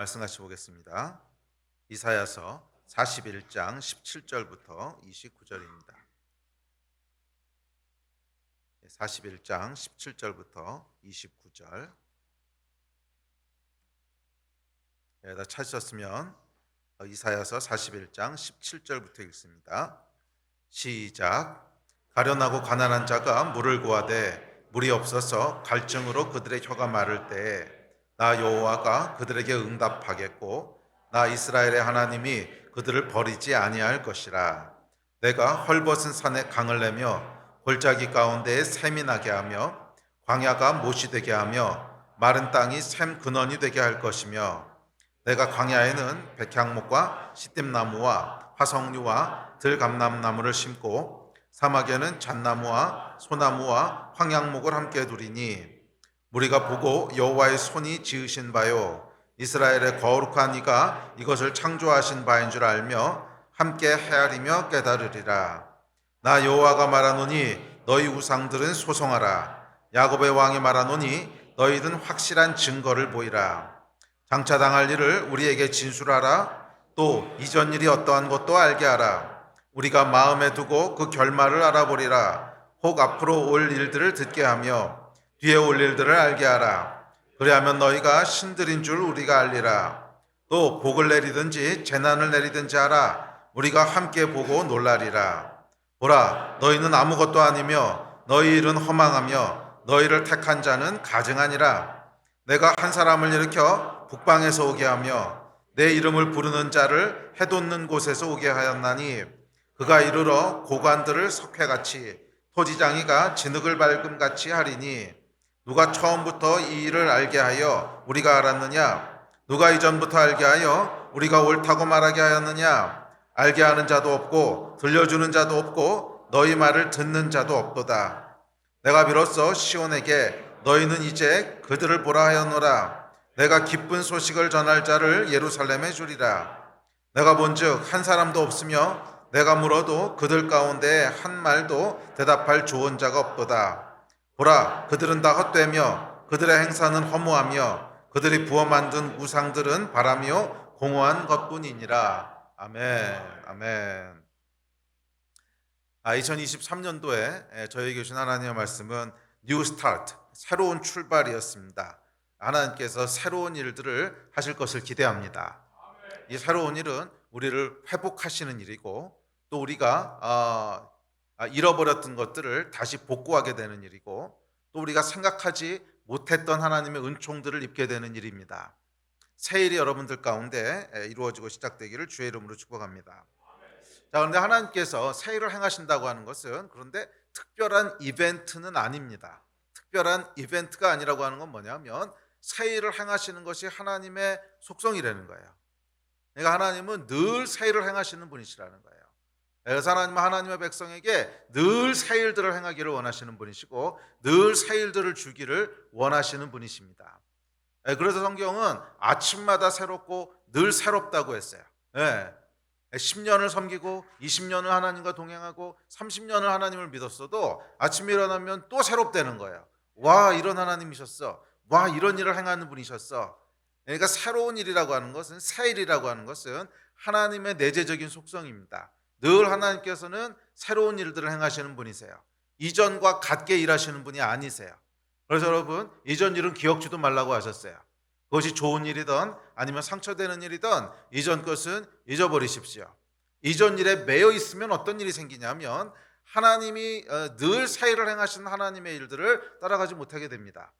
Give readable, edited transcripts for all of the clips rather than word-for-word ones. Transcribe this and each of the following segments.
말씀 같이 보겠습니다. 이사야서 41장 17절부터 29절입니다. 41장 17절부터 29절. 다 찾으셨으면 이사야서 41장 17절부터 읽습니다. 시작. 가련하고 가난한 자가 물을 구하되 물이 없어서 갈증으로 그들의 혀가 마를 때에 나 여호와가 그들에게 응답하겠고 나 이스라엘의 하나님이 그들을 버리지 아니할 것이라. 내가 헐벗은 산에 강을 내며 골짜기 가운데에 샘이 나게 하며 광야가 못이 되게 하며 마른 땅이 샘 근원이 되게 할 것이며 내가 광야에는 백향목과 시뜸나무와 화석류와 들감람나무를 심고 사막에는 잣나무와 소나무와 황양목을 함께 두리니 우리가 보고 여호와의 손이 지으신 바요 이스라엘의 거룩한 이가 이것을 창조하신 바인 줄 알며 함께 헤아리며 깨달으리라. 나 여호와가 말하노니 너희 우상들은 소송하라. 야곱의 왕이 말하노니 너희는 확실한 증거를 보이라. 장차 당할 일을 우리에게 진술하라. 또 이전 일이 어떠한 것도 알게 하라. 우리가 마음에 두고 그 결말을 알아보리라. 혹 앞으로 올 일들을 듣게 하며 뒤에 올 일들을 알게 하라. 그리하면 너희가 신들인 줄 우리가 알리라. 또 복을 내리든지 재난을 내리든지 하라. 우리가 함께 보고 놀라리라. 보라, 너희는 아무것도 아니며 너희 일은 허망하며 너희를 택한 자는 가증하니라. 내가 한 사람을 일으켜 북방에서 오게 하며 내 이름을 부르는 자를 해돋는 곳에서 오게 하였나니 그가 이르러 고관들을 석회같이 토지장이가 진흙을 밟음같이 하리니 누가 처음부터 이 일을 알게 하여 우리가 알았느냐? 누가 이전부터 알게 하여 우리가 옳다고 말하게 하였느냐? 알게 하는 자도 없고 들려주는 자도 없고 너희 말을 듣는 자도 없도다. 내가 비로소 시온에게 너희는 이제 그들을 보라 하였노라. 내가 기쁜 소식을 전할 자를 예루살렘에 주리라. 내가 본즉 한 사람도 없으며 내가 물어도 그들 가운데 한 말도 대답할 좋은 자가 없도다. 보라, 그들은 다 헛되며 그들의 행사는 허무하며 그들이 부어 만든 우상들은 바람이요 공허한 것뿐이니라. 아멘. 아멘. 2023년도에 저에게 주신 하나님의 말씀은 뉴 스타트, 새로운 출발이었습니다. 하나님께서 새로운 일들을 하실 것을 기대합니다. 이 새로운 일은 우리를 회복하시는 일이고 또 우리가 잃어버렸던 것들을 다시 복구하게 되는 일이고 또 우리가 생각하지 못했던 하나님의 은총들을 입게 되는 일입니다. 새 일이 여러분들 가운데 이루어지고 시작되기를 주의 이름으로 축복합니다. 자, 그런데 하나님께서 새 일을 행하신다고 하는 것은 그런데 특별한 이벤트는 아닙니다. 특별한 이벤트가 아니라고 하는 건 뭐냐면 새 일을 행하시는 것이 하나님의 속성이라는 거예요. 그러니까 하나님은 늘 새 일을 행하시는 분이시라는 거예요. 그래서 하나님은 하나님의 백성에게 늘 새 일들을 행하기를 원하시는 분이시고 늘 새 일들을 주기를 원하시는 분이십니다. 그래서 성경은 아침마다 새롭고 늘 새롭다고 했어요. 10년을 섬기고 20년을 하나님과 동행하고 30년을 하나님을 믿었어도 아침에 일어나면 또 새롭다는 거예요. 와, 이런 하나님이셨어. 와, 이런 일을 행하는 분이셨어. 그러니까 새로운 일이라고 하는 것은, 새 일이라고 하는 것은 하나님의 내재적인 속성입니다. 늘 하나님께서는 새로운 일들을 행하시는 분이세요. 이전과 같게 일하시는 분이 아니세요. 그래서 여러분, 이전 일은 기억지도 말라고 하셨어요. 그것이 좋은 일이든 아니면 상처되는 일이든 이전 것은 잊어버리십시오. 이전 일에 매여 있으면 어떤 일이 생기냐면 하나님이 늘 새 일을 행하시는 하나님의 일들을 따라가지 못하게 됩니다.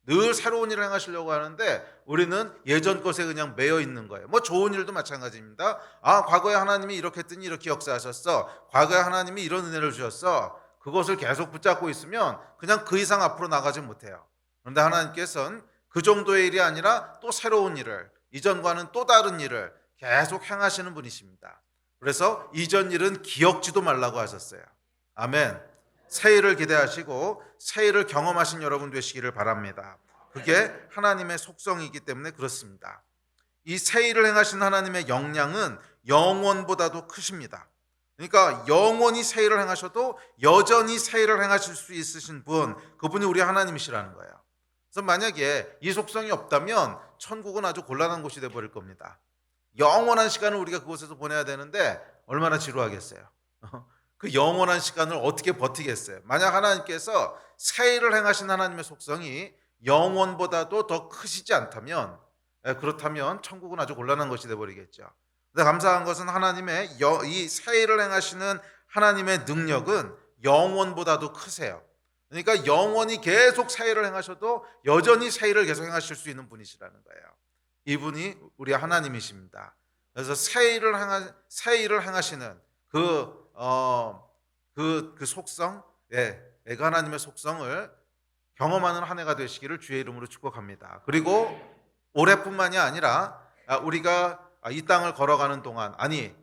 늘 새로운 일을 행하시려고 하는데 우리는 예전 것에 그냥 매여 있는 거예요. 뭐 좋은 일도 마찬가지입니다. 과거에 하나님이 이렇게 했더니 이렇게 역사하셨어. 과거에 하나님이 이런 은혜를 주셨어. 그것을 계속 붙잡고 있으면 그냥 그 이상 앞으로 나가지 못해요. 그런데 하나님께서는 그 정도의 일이 아니라 또 새로운 일을, 이전과는 또 다른 일을 계속 행하시는 분이십니다. 그래서 이전 일은 기억지도 말라고 하셨어요. 아멘. 새 일을 기대하시고 새 일을 경험하신 여러분 되시기를 바랍니다. 그게 하나님의 속성이기 때문에 그렇습니다. 이 새 일을 행하신 하나님의 역량은 영원보다도 크십니다. 그러니까 영원히 새 일을 행하셔도 여전히 새 일을 행하실 수 있으신 분, 그분이 우리 하나님이시라는 거예요. 그래서 만약에 이 속성이 없다면 천국은 아주 곤란한 곳이 돼 버릴 겁니다. 영원한 시간을 우리가 그곳에서 보내야 되는데 얼마나 지루하겠어요. 그 영원한 시간을 어떻게 버티겠어요? 만약 하나님께서 새 일을 행하신 하나님의 속성이 영원보다도 더 크시지 않다면, 그렇다면 천국은 아주 곤란한 것이 돼 버리겠죠. 근데 감사한 것은 하나님의 이 새 일을 행하시는 하나님의 능력은 영원보다도 크세요. 그러니까 영원히 계속 새 일을 행하셔도 여전히 새 일을 계속 행하실 수 있는 분이시라는 거예요. 이분이 우리 하나님이십니다. 그래서 새 일을 행하시는 그 속성, 그 하나님의 속성을 경험하는 한 해가 되시기를 주의 이름으로 축복합니다. 그리고 올해뿐만이 아니라 우리가 이 땅을 걸어가는 동안, 아니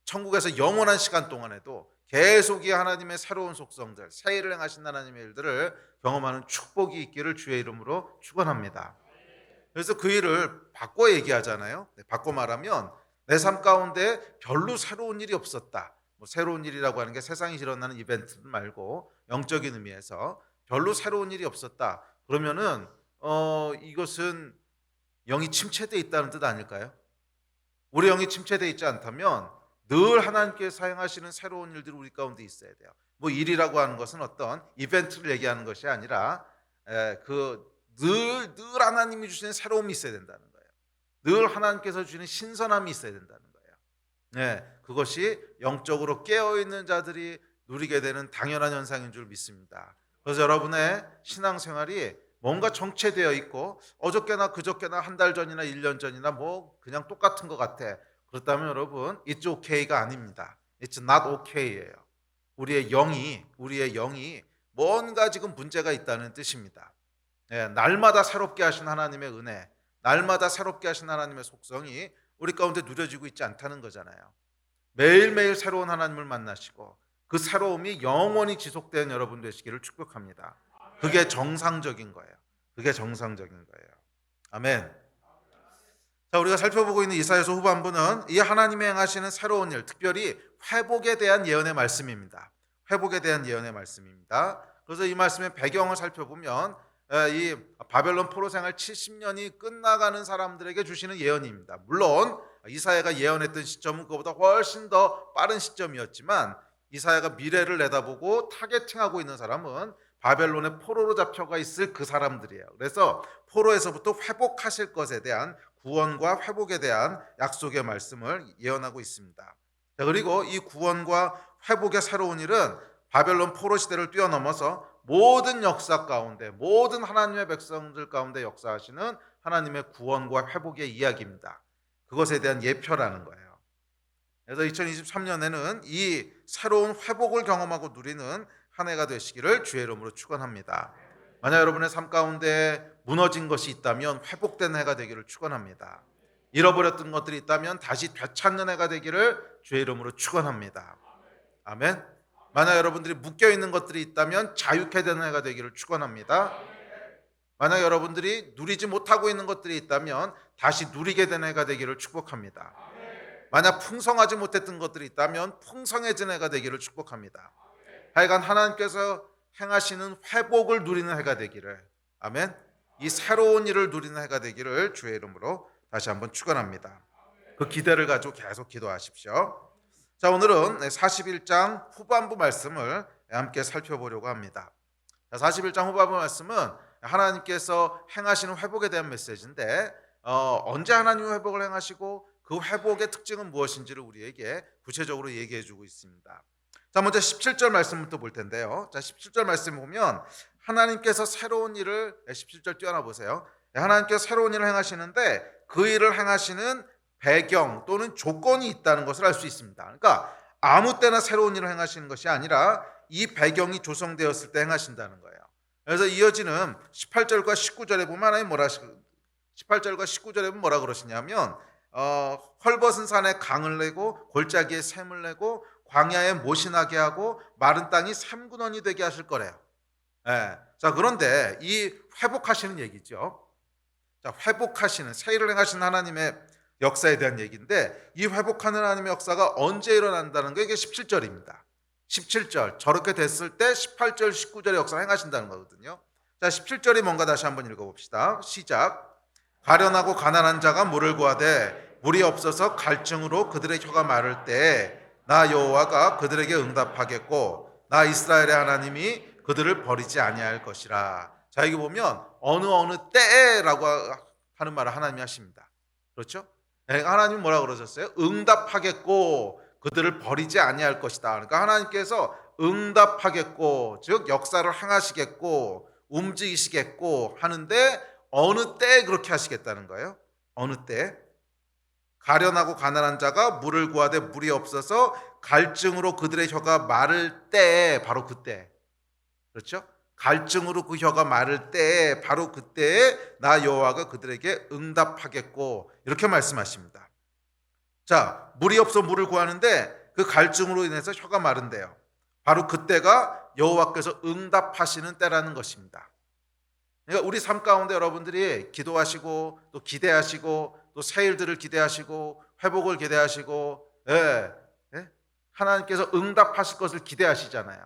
천국에서 영원한 시간 동안에도 계속 이 하나님의 새로운 속성들, 새 일을 행하신 하나님의 일들을 경험하는 축복이 있기를 주의 이름으로 축원합니다. 그래서 그 일을 바꿔 얘기하잖아요. 바꿔 말하면 내 삶 가운데 별로 새로운 일이 없었다. 뭐 새로운 일이라고 하는 게 세상에 일어나는 이벤트 말고 영적인 의미에서 별로 새로운 일이 없었다. 그러면은 이것은 영이 침체되어 있다는 뜻 아닐까요? 우리 영이 침체되어 있지 않다면 늘 하나님께서 사용하시는 새로운 일들이 우리 가운데 있어야 돼요. 뭐 일이라고 하는 것은 어떤 이벤트를 얘기하는 것이 아니라 늘 하나님이 주시는 새로움이 있어야 된다는 거예요. 늘 하나님께서 주시는 신선함이 있어야 된다는 거예요. 그것이 영적으로 깨어있는 자들이 누리게 되는 당연한 현상인 줄 믿습니다. 그래서 여러분의 신앙생활이 뭔가 정체되어 있고 어저께나 그저께나 한 달 전이나 1년 전이나 뭐 그냥 똑같은 것 같아. 그렇다면 여러분 It's okay가 아닙니다. It's not okay예요. 우리의 영이 뭔가 지금 문제가 있다는 뜻입니다. 날마다 새롭게 하신 하나님의 은혜, 날마다 새롭게 하신 하나님의 속성이 우리 가운데 누려지고 있지 않다는 거잖아요. 매일매일 새로운 하나님을 만나시고 그 새로움이 영원히 지속되는 여러분 되시기를 축복합니다. 그게 정상적인 거예요. 그게 정상적인 거예요. 아멘. 자, 우리가 살펴보고 있는 이사야서 후반부는 이 하나님이 행하시는 새로운 일, 특별히 회복에 대한 예언의 말씀입니다. 회복에 대한 예언의 말씀입니다. 그래서 이 말씀의 배경을 살펴보면 이 바벨론 포로 생활 70년이 끝나가는 사람들에게 주시는 예언입니다. 물론 이사야가 예언했던 시점은 그보다 훨씬 더 빠른 시점이었지만 이사야가 미래를 내다보고 타겟팅하고 있는 사람은 바벨론의 포로로 잡혀가 있을 그 사람들이에요. 그래서 포로에서부터 회복하실 것에 대한 구원과 회복에 대한 약속의 말씀을 예언하고 있습니다. 그리고 이 구원과 회복의 새로운 일은 바벨론 포로 시대를 뛰어넘어서 모든 역사 가운데, 모든 하나님의 백성들 가운데 역사하시는 하나님의 구원과 회복의 이야기입니다. 그것에 대한 예표라는 거예요. 그래서 2023년에는 이 새로운 회복을 경험하고 누리는 한 해가 되시기를 주의 이름으로 축원합니다. 만약 여러분의 삶 가운데 무너진 것이 있다면 회복된 해가 되기를 축원합니다. 잃어버렸던 것들이 있다면 다시 되찾는 해가 되기를 주의 이름으로 축원합니다. 아멘. 만약 여러분들이 묶여 있는 것들이 있다면 자유케 되는 해가 되기를 축원합니다. 만약 여러분들이 누리지 못하고 있는 것들이 있다면 다시 누리게 되는 해가 되기를 축복합니다. 만약 풍성하지 못했던 것들이 있다면 풍성해진 해가 되기를 축복합니다. 하여간 하나님께서 행하시는 회복을 누리는 해가 되기를, 아멘. 이 새로운 일을 누리는 해가 되기를 주의 이름으로 다시 한번 축원합니다. 그 기대를 가지고 계속 기도하십시오. 자, 오늘은 41장 후반부 말씀을 함께 살펴보려고 합니다. 41장 후반부 말씀은 하나님께서 행하시는 회복에 대한 메시지인데 언제 하나님이 회복을 행하시고 그 회복의 특징은 무엇인지를 우리에게 구체적으로 얘기해 주고 있습니다. 자, 먼저 17절 말씀부터 볼 텐데요. 자, 17절 말씀 보면 하나님께서 새로운 일을 17절 뛰어나 보세요. 하나님께서 새로운 일을 행하시는데 그 일을 행하시는 배경 또는 조건이 있다는 것을 알 수 있습니다. 그러니까 아무 때나 새로운 일을 행하시는 것이 아니라 이 배경이 조성되었을 때 행하신다는 거예요. 그래서 이어지는 18절과 19절에 보면 하나님 18절과 19절에 보면 뭐라 그러시냐면 헐벗은 산에 강을 내고 골짜기에 샘을 내고 광야에 못이 나게 하고 마른 땅이 삼근원이 되게 하실 거래요. 자, 그런데 이 회복하시는 얘기죠. 자, 회복하시는 새 일을 행하시는 하나님의 역사에 대한 얘기인데 이 회복하는 하나님의 역사가 언제 일어난다는 게 이게 17절입니다. 17절 저렇게 됐을 때 18절 19절의 역사를 행하신다는 거거든요. 자, 17절이 뭔가 다시 한번 읽어봅시다. 시작. 가련하고 가난한 자가 물을 구하되 물이 없어서 갈증으로 그들의 혀가 마를 때에 나 여호와가 그들에게 응답하겠고 나 이스라엘의 하나님이 그들을 버리지 아니할 것이라. 자, 여기 보면 어느 때라고 하는 말을 하나님이 하십니다. 그렇죠? 네, 하나님 뭐라 그러셨어요? 응답하겠고 그들을 버리지 아니할 것이다. 그러니까 하나님께서 응답하겠고, 즉 역사를 행하시겠고 움직이시겠고 하는데 어느 때에 그렇게 하시겠다는 거예요. 어느 때? 가련하고 가난한 자가 물을 구하되 물이 없어서 갈증으로 그들의 혀가 마를 때에, 바로 그때. 그렇죠? 갈증으로 그 혀가 마를 때에, 바로 그때에 나 여호와가 그들에게 응답하겠고, 이렇게 말씀하십니다. 자, 물이 없어 물을 구하는데 그 갈증으로 인해서 혀가 마른대요. 바로 그때가 여호와께서 응답하시는 때라는 것입니다. 그러니까 우리 삶 가운데 여러분들이 기도하시고 또 기대하시고 또 새 일들을 기대하시고 회복을 기대하시고, 예, 예? 하나님께서 응답하실 것을 기대하시잖아요.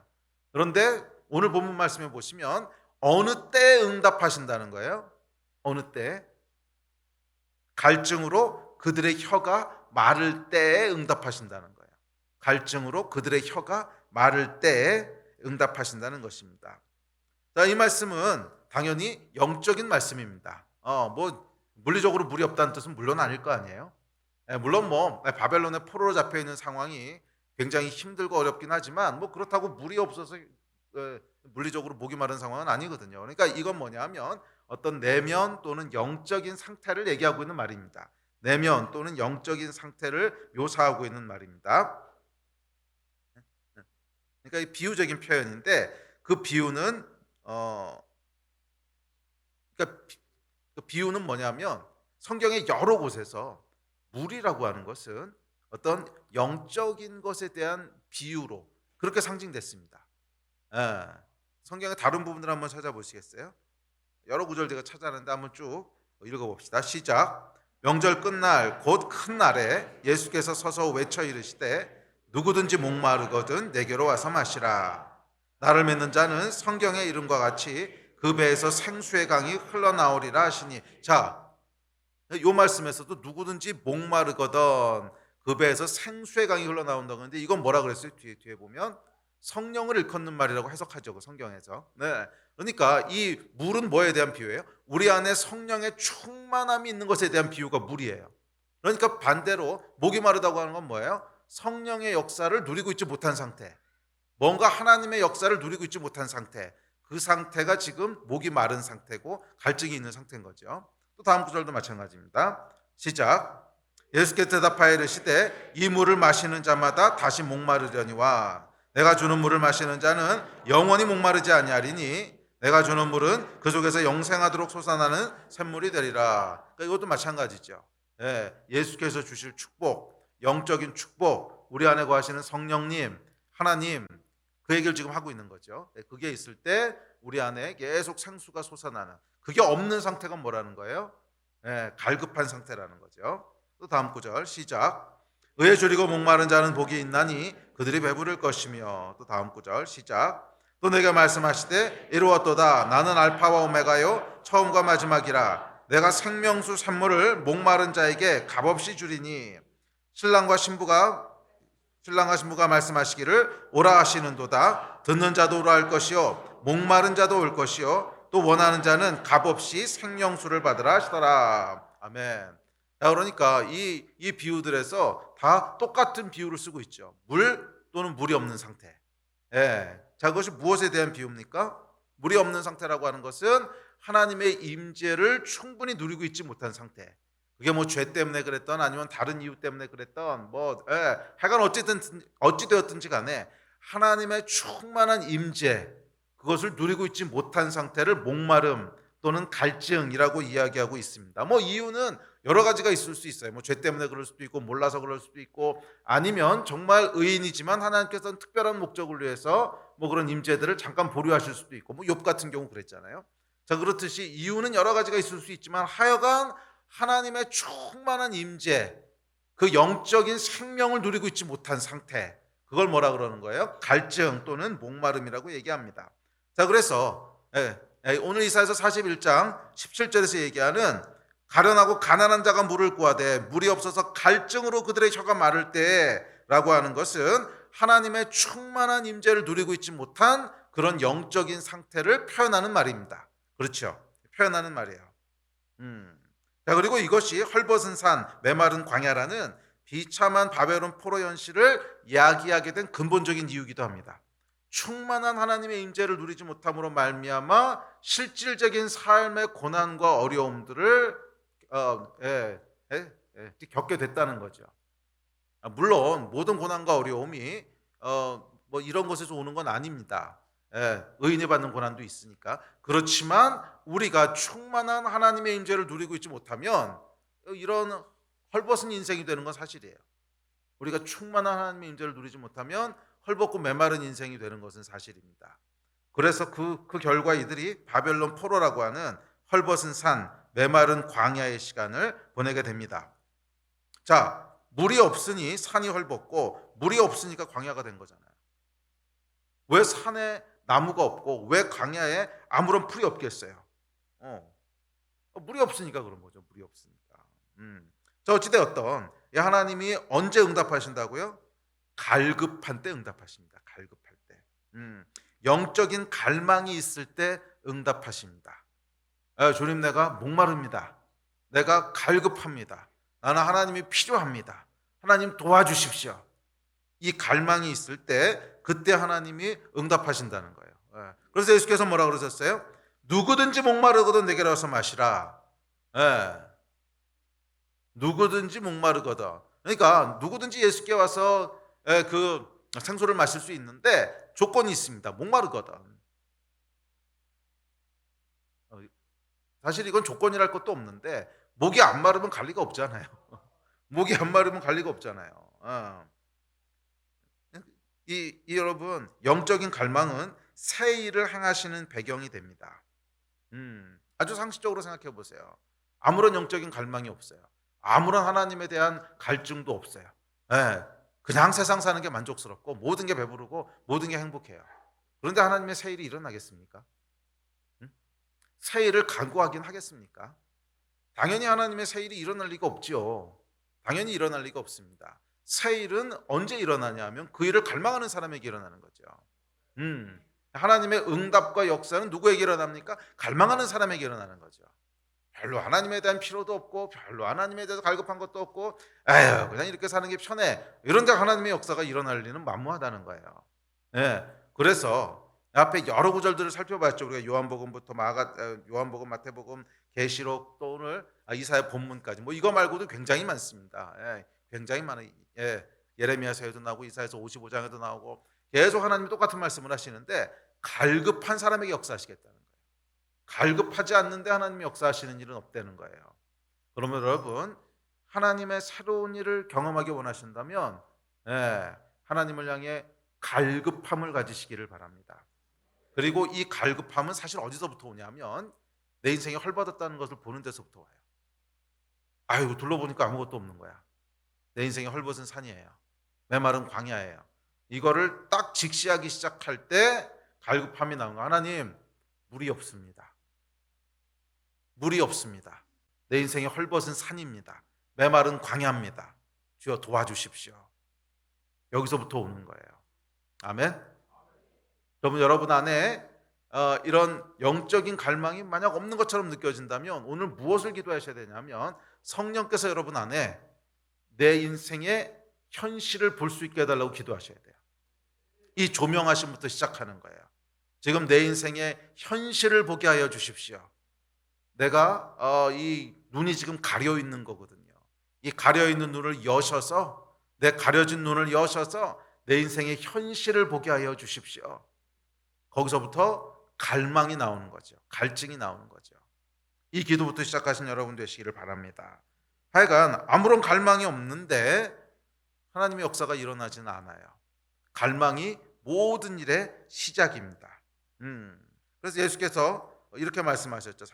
그런데 오늘 본문 말씀에 보시면 어느 때에 응답하신다는 거예요. 어느 때? 갈증으로 그들의 혀가 마를 때에 응답하신다는 거예요. 갈증으로 그들의 혀가 마를 때에 응답하신다는 것입니다. 자, 이 말씀은 당연히 영적인 말씀입니다. 뭐 물리적으로 물이 없다는 뜻은 물론 아닐 거 아니에요. 물론 뭐 바벨론의 포로로 잡혀 있는 상황이 굉장히 힘들고 어렵긴 하지만 뭐 그렇다고 물이 없어서 물리적으로 목이 마른 상황은 아니거든요. 그러니까 이건 뭐냐면 어떤 내면 또는 영적인 상태를 얘기하고 있는 말입니다. 내면 또는 영적인 상태를 묘사하고 있는 말입니다. 그러니까 이 비유적인 표현인데 그 비유는 그러니까 그 비유는 뭐냐면 성경의 여러 곳에서 물이라고 하는 것은 어떤 영적인 것에 대한 비유로 그렇게 상징됐습니다. 예. 성경의 다른 부분들 한번 찾아보시겠어요? 여러 구절 제가 찾아냈는데 한번 쭉 읽어봅시다. 시작. 명절 끝날 곧 큰 날에 예수께서 서서 외쳐 이르시되 누구든지 목마르거든 내게로 와서 마시라. 나를 믿는 자는 성경의 이름과 같이 그 배에서 생수의 강이 흘러나오리라 하시니. 자, 이 말씀에서도 누구든지 목마르거든 그 배에서 생수의 강이 흘러나온다고 하는데 이건 뭐라 그랬어요? 뒤에 보면 성령을 일컫는 말이라고 해석하죠. 그 성경에서. 네. 그러니까 이 물은 뭐에 대한 비유예요? 우리 안에 성령의 충만함이 있는 것에 대한 비유가 물이에요. 그러니까 반대로 목이 마르다고 하는 건 뭐예요? 성령의 역사를 누리고 있지 못한 상태. 뭔가 하나님의 역사를 누리고 있지 못한 상태. 그 상태가 지금 목이 마른 상태고 갈증이 있는 상태인 거죠. 또 다음 구절도 마찬가지입니다. 시작. 예수께 대답하여 이르시되 이 물을 마시는 자마다 다시 목마르려니와 내가 주는 물을 마시는 자는 영원히 목마르지 아니하리니 내가 주는 물은 그 속에서 영생하도록 솟아나는 샘물이 되리라. 그러니까 이것도 마찬가지죠. 예수께서 주실 축복, 영적인 축복, 우리 안에 거하시는 성령님, 하나님, 그 얘기를 지금 하고 있는 거죠. 그게 있을 때 우리 안에 계속 생수가 솟아나는, 그게 없는 상태가 뭐라는 거예요? 갈급한 상태라는 거죠. 또 다음 구절 시작. 의에 줄이고 목마른 자는 복이 있나니 그들이 배부를 것이며. 또 다음 구절 시작. 또 내게 말씀하시되 이루었도다. 나는 알파와 오메가요 처음과 마지막이라. 내가 생명수 샘물을 목마른 자에게 값없이 주리니. 신랑과 신부가 말씀하시기를 오라 하시는도다. 듣는 자도 오라 할 것이요 목마른 자도 올 것이요 또 원하는 자는 값없이 생명수를 받으라 하시더라. 아멘. 자, 그러니까 이 비유들에서 다 똑같은 비유를 쓰고 있죠. 물 또는 물이 없는 상태. 자, 그것이 무엇에 대한 비유입니까? 물이 없는 상태라고 하는 것은 하나님의 임재를 충분히 누리고 있지 못한 상태. 그게 뭐 죄 때문에 그랬던 아니면 다른 이유 때문에 그랬던 하여간 어찌 되었든지 간에 하나님의 충만한 임재, 그것을 누리고 있지 못한 상태를 목마름 또는 갈증이라고 이야기하고 있습니다. 뭐 이유는 여러 가지가 있을 수 있어요. 뭐 죄 때문에 그럴 수도 있고 몰라서 그럴 수도 있고 아니면 정말 의인이지만 하나님께서는 특별한 목적을 위해서 뭐 그런 임재들을 잠깐 보류하실 수도 있고 뭐 욥 같은 경우 그랬잖아요. 자, 그렇듯이 이유는 여러 가지가 있을 수 있지만 하여간 하나님의 충만한 임재, 그 영적인 생명을 누리고 있지 못한 상태, 그걸 뭐라 그러는 거예요? 갈증 또는 목마름이라고 얘기합니다. 자, 그래서 오늘 이사야서 41장 17절에서 얘기하는 가련하고 가난한 자가 물을 구하되 물이 없어서 갈증으로 그들의 혀가 마를 때라고 하는 것은 하나님의 충만한 임재를 누리고 있지 못한 그런 영적인 상태를 표현하는 말입니다. 그렇죠? 표현하는 말이에요. 자, 그리고 이것이 헐벗은 산, 메마른 광야라는 비참한 바벨론 포로 현실을 이야기하게 된 근본적인 이유이기도 합니다. 충만한 하나님의 임재를 누리지 못함으로 말미암아 실질적인 삶의 고난과 어려움들을 겪게 됐다는 거죠. 물론 모든 고난과 어려움이 뭐 이런 것에서 오는 건 아닙니다. 의인이 받는 고난도 있으니까. 그렇지만 우리가 충만한 하나님의 임재를 누리고 있지 못하면 이런 헐벗은 인생이 되는 건 사실이에요. 우리가 충만한 하나님의 임재를 누리지 못하면 헐벗고 메마른 인생이 되는 것은 사실입니다. 그래서 그 결과 이들이 바벨론 포로라고 하는 헐벗은 산, 메마른 광야의 시간을 보내게 됩니다. 자, 물이 없으니 산이 헐벗고 물이 없으니까 광야가 된 거잖아요. 왜 산에 나무가 없고 왜 광야에 아무런 풀이 없겠어요? 물이 없으니까 그런 거죠. 물이 없으니까. 자, 어찌되었던 하나님이 언제 응답하신다고요? 갈급한 때 응답하십니다. 갈급할 때. 영적인 갈망이 있을 때 응답하십니다. 주님, 내가 목마릅니다. 내가 갈급합니다. 나는 하나님이 필요합니다. 하나님 도와주십시오. 이 갈망이 있을 때 그때 하나님이 응답하신다는 거예요. 그래서 예수께서 뭐라 그러셨어요? 누구든지 목마르거든 내게로 와서 마시라. 누구든지 목마르거든. 그러니까 누구든지 예수께 와서 그 생수를 마실 수 있는데 조건이 있습니다. 목마르거든. 사실 이건 조건이랄 것도 없는데 목이 안 마르면 갈 리가 없잖아요. 목이 안 마르면 갈 리가 없잖아요. 여러분, 영적인 갈망은 새 일을 행하시는 배경이 됩니다. 아주 상식적으로 생각해 보세요. 아무런 영적인 갈망이 없어요. 아무런 하나님에 대한 갈증도 없어요. 그냥 세상 사는 게 만족스럽고 모든 게 배부르고 모든 게 행복해요. 그런데 하나님의 새 일이 일어나겠습니까? 새 일을 간구하긴 하겠습니까? 당연히 하나님의 새 일이 일어날 리가 없지요. 당연히 일어날 리가 없습니다. 새 일은 언제 일어나냐 하면 그 일을 갈망하는 사람에게 일어나는 거죠. 하나님의 응답과 역사는 누구에게 일어납니까? 갈망하는 사람에게 일어나는 거죠. 별로 하나님에 대한 필요도 없고 별로 하나님에 대해서 갈급한 것도 없고 그냥 이렇게 사는 게 편해. 이런데 하나님의 역사가 일어날 리는 만무하다는 거예요. 그래서 앞에 여러 구절들을 살펴봤죠. 우리가 요한복음부터 요한복음, 마태복음, 계시록 또 오늘 이사야 본문까지 뭐 이거 말고도 굉장히 많습니다. 굉장히 많은 예레미야서에도 나오고 이사야서 55장에도 나오고 계속 하나님이 똑같은 말씀을 하시는데 갈급한 사람에게 역사하시겠다는 거예요. 갈급하지 않는데 하나님이 역사하시는 일은 없다는 거예요. 그러면 여러분, 하나님의 새로운 일을 경험하기 원하신다면 하나님을 향해 갈급함을 가지시기를 바랍니다. 그리고 이 갈급함은 사실 어디서부터 오냐면 내 인생이 헐벗었다는 것을 보는 데서부터 와요. 아이고, 둘러보니까 아무것도 없는 거야. 내 인생이 헐벗은 산이에요. 메마른 광야예요. 이거를 딱 직시하기 시작할 때 갈급함이 나오는 거예요. 하나님, 물이 없습니다. 물이 없습니다. 내 인생이 헐벗은 산입니다. 메마른 광야입니다. 주여 도와주십시오. 여기서부터 오는 거예요. 아멘. 그러면 여러분 안에 이런 영적인 갈망이 만약 없는 것처럼 느껴진다면 오늘 무엇을 기도하셔야 되냐면 성령께서 여러분 안에 내 인생의 현실을 볼 수 있게 해달라고 기도하셔야 돼요. 이 조명하심부터 시작하는 거예요. 지금 내 인생의 현실을 보게 하여 주십시오. 내가 이 눈이 지금 가려 있는 거거든요. 이 가려 있는 눈을 여셔서 내 가려진 눈을 여셔서 내 인생의 현실을 보게 하여 주십시오. 거기서부터 갈망이 나오는 거죠. 갈증이 나오는 거죠. 이 기도부터 시작하신 여러분 되시기를 바랍니다. 하여간 아무런 갈망이 없는데 하나님의 역사가 일어나지는 않아요. 갈망이 모든 일의 시작입니다. 그래서 예수께서 이렇게 말씀하셨죠.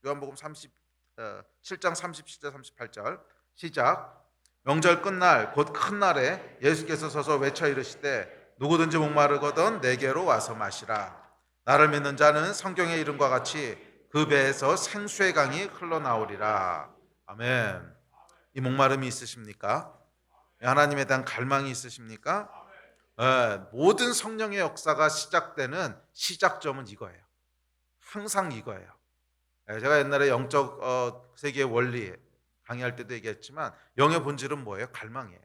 요한복음 7장 37절 38절 시작. 명절 끝날 곧 큰 날에 예수께서 서서 외쳐 이르시되 누구든지 목마르거든 내게로 와서 마시라. 나를 믿는 자는 성경의 이름과 같이 그 배에서 생수의 강이 흘러나오리라. 아멘. 이 목마름이 있으십니까? 하나님에 대한 갈망이 있으십니까? 모든 성령의 역사가 시작되는 시작점은 이거예요. 항상 이거예요. 제가 옛날에 영적 세계의 원리 강의할 때도 얘기했지만 영의 본질은 뭐예요? 갈망이에요.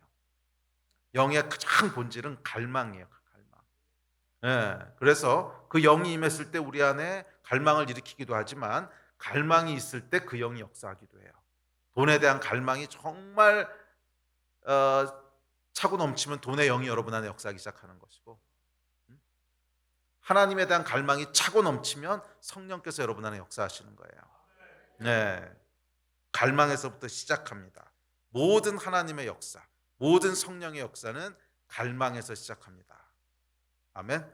영의 가장 본질은 갈망이에요. 갈망. 그래서 그 영이 임했을 때 우리 안에 갈망을 일으키기도 하지만 갈망이 있을 때 그 영이 역사하기도 해요. 돈에 대한 갈망이 정말 차고 넘치면 돈의 영이 여러분 안에 역사하기 시작하는 것이고, 하나님에 대한 갈망이 차고 넘치면 성령께서 여러분 안에 역사하시는 거예요. 네, 갈망에서부터 시작합니다. 모든 하나님의 역사, 모든 성령의 역사는 갈망에서 시작합니다. 아멘.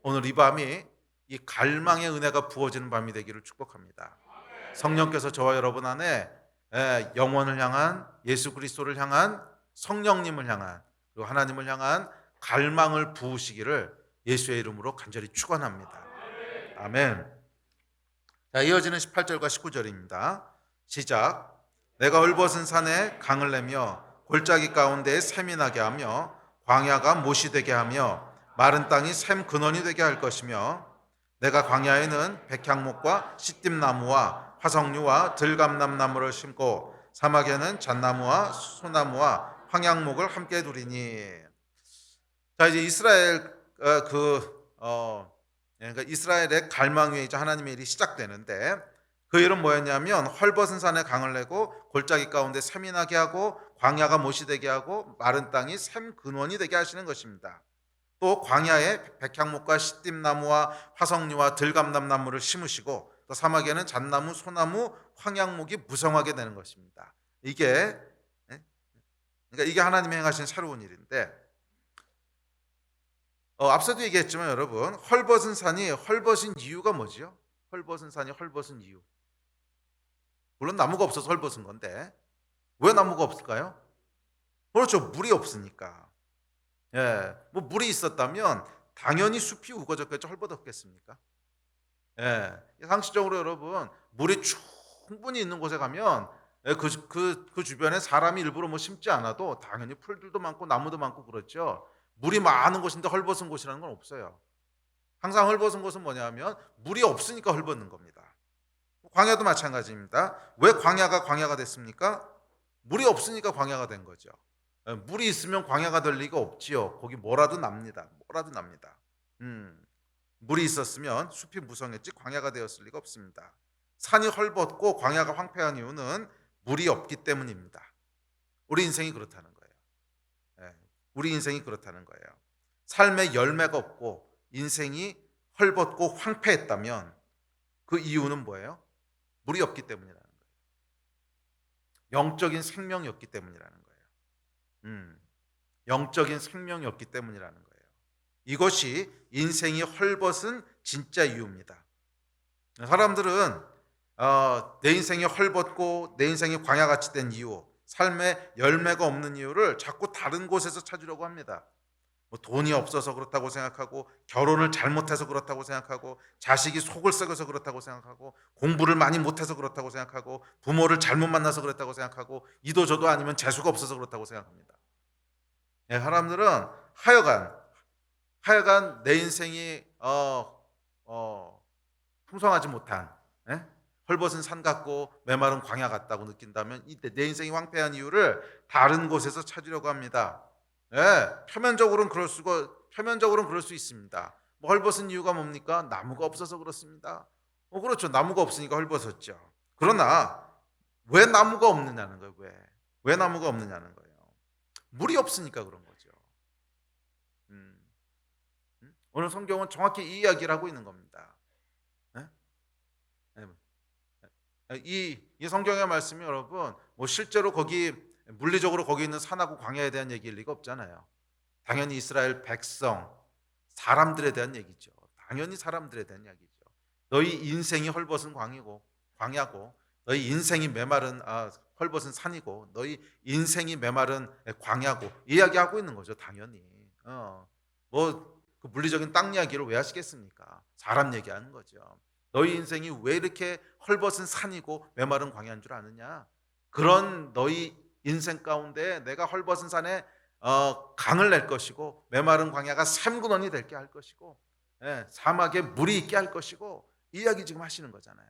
오늘 이 밤이 이 갈망의 은혜가 부어지는 밤이 되기를 축복합니다. 성령께서 저와 여러분 안에 영원을 향한, 예수 그리스도를 향한, 성령님을 향한, 그리고 하나님을 향한 갈망을 부으시기를 예수의 이름으로 간절히 축원합니다. 아멘. 자, 이어지는 18절과 19절입니다. 시작. 내가 헐벗은 산에 강을 내며 골짜기 가운데에 샘이 나게 하며 광야가 못이 되게 하며 마른 땅이 샘 근원이 되게 할 것이며 내가 광야에는 백향목과 시띠나무와 화석류와 들감남나무를 심고 사막에는 잣나무와 소나무와 황양목을 함께 두리니. 자, 이제 이스라엘 그러니까 이스라엘의 갈망 위에 이제 하나님의 일이 시작되는데, 그 일은 뭐였냐면 헐벗은 산에 강을 내고 골짜기 가운데 샘이 나게 하고 광야가 못이 되게 하고 마른 땅이 샘 근원이 되게 하시는 것입니다. 또 광야에 백향목과 시띠나무와 화석류와 들감남나무를 심으시고 또 사막에는 잣나무, 소나무, 황양목이 무성하게 되는 것입니다. 그러니까 이게 하나님이 행하신 새로운 일인데, 앞서도 얘기했지만 여러분, 헐벗은 산이 헐벗은 이유가 뭐지요? 헐벗은 산이 헐벗은 이유. 물론 나무가 없어서 헐벗은 건데 왜 나무가 없을까요? 그렇죠, 물이 없으니까. 뭐 물이 있었다면 당연히 숲이 우거졌겠죠. 헐벗었겠습니까? 상식적으로 여러분, 물이 충분히 있는 곳에 가면 그 주변에 사람이 일부러 뭐 심지 않아도 당연히 풀들도 많고 나무도 많고 그렇죠. 물이 많은 곳인데 헐벗은 곳이라는 건 없어요. 항상 헐벗은 곳은 뭐냐면 물이 없으니까 헐벗는 겁니다. 광야도 마찬가지입니다. 왜 광야가 광야가 됐습니까? 물이 없으니까 광야가 된 거죠. 물이 있으면 광야가 될 리가 없지요. 거기 뭐라도 납니다. 뭐라도 납니다. 물이 있었으면 숲이 무성했지 광야가 되었을 리가 없습니다. 산이 헐벗고 광야가 황폐한 이유는 물이 없기 때문입니다. 우리 인생이 그렇다는 거예요. 우리 인생이 그렇다는 거예요. 삶에 열매가 없고 인생이 헐벗고 황폐했다면 그 이유는 뭐예요? 물이 없기 때문이라는 거예요. 영적인 생명이 없기 때문이라는 거예요. 영적인 생명이 없기 때문이라는 거예요. 이것이 인생이 헐벗은 진짜 이유입니다. 사람들은 내 인생이 헐벗고 내 인생이 광야같이 된 이유, 삶에 열매가 없는 이유를 자꾸 다른 곳에서 찾으려고 합니다. 뭐 돈이 없어서 그렇다고 생각하고, 결혼을 잘못해서 그렇다고 생각하고, 자식이 속을 썩어서 그렇다고 생각하고, 공부를 많이 못해서 그렇다고 생각하고, 부모를 잘못 만나서 그렇다고 생각하고, 이도저도 아니면 재수가 없어서 그렇다고 생각합니다. 사람들은 하여간 내 인생이 풍성하지 못한, 헐벗은 산 같고 메마른 광야 같다고 느낀다면 이때 내 인생이 황폐한 이유를 다른 곳에서 찾으려고 합니다. 표면적으로는 그럴 수 있습니다. 뭐 헐벗은 이유가 뭡니까? 나무가 없어서 그렇습니다. 그렇죠. 나무가 없으니까 헐벗었죠. 그러나 왜 나무가 없느냐는 거예요. 왜 나무가 없느냐는 거예요. 물이 없으니까 그런 거죠. 오늘 성경은 정확히 이 이야기를 하고 있는 겁니다. 이 성경의 말씀이 여러분, 뭐 실제로 거기 물리적으로 거기 있는 산하고 광야에 대한 얘기일 리가 없잖아요. 당연히 이스라엘 백성, 사람들에 대한 얘기죠. 당연히 사람들에 대한 이야기죠. 너희 인생이 헐벗은 광야고, 너희 인생이 메마른 헐벗은 산이고, 너희 인생이 메마른 광야고, 이야기하고 있는 거죠. 당연히. 뭐 그 물리적인 땅 이야기를 왜 하시겠습니까? 사람 얘기하는 거죠. 너희 인생이 왜 이렇게 헐벗은 산이고 메마른 광야인 줄 아느냐? 그런 너희 인생 가운데 내가 헐벗은 산에 강을 낼 것이고 메마른 광야가 샘근원이 될게 할 것이고, 사막에 물이 있게 할 것이고, 이 이야기 지금 하시는 거잖아요.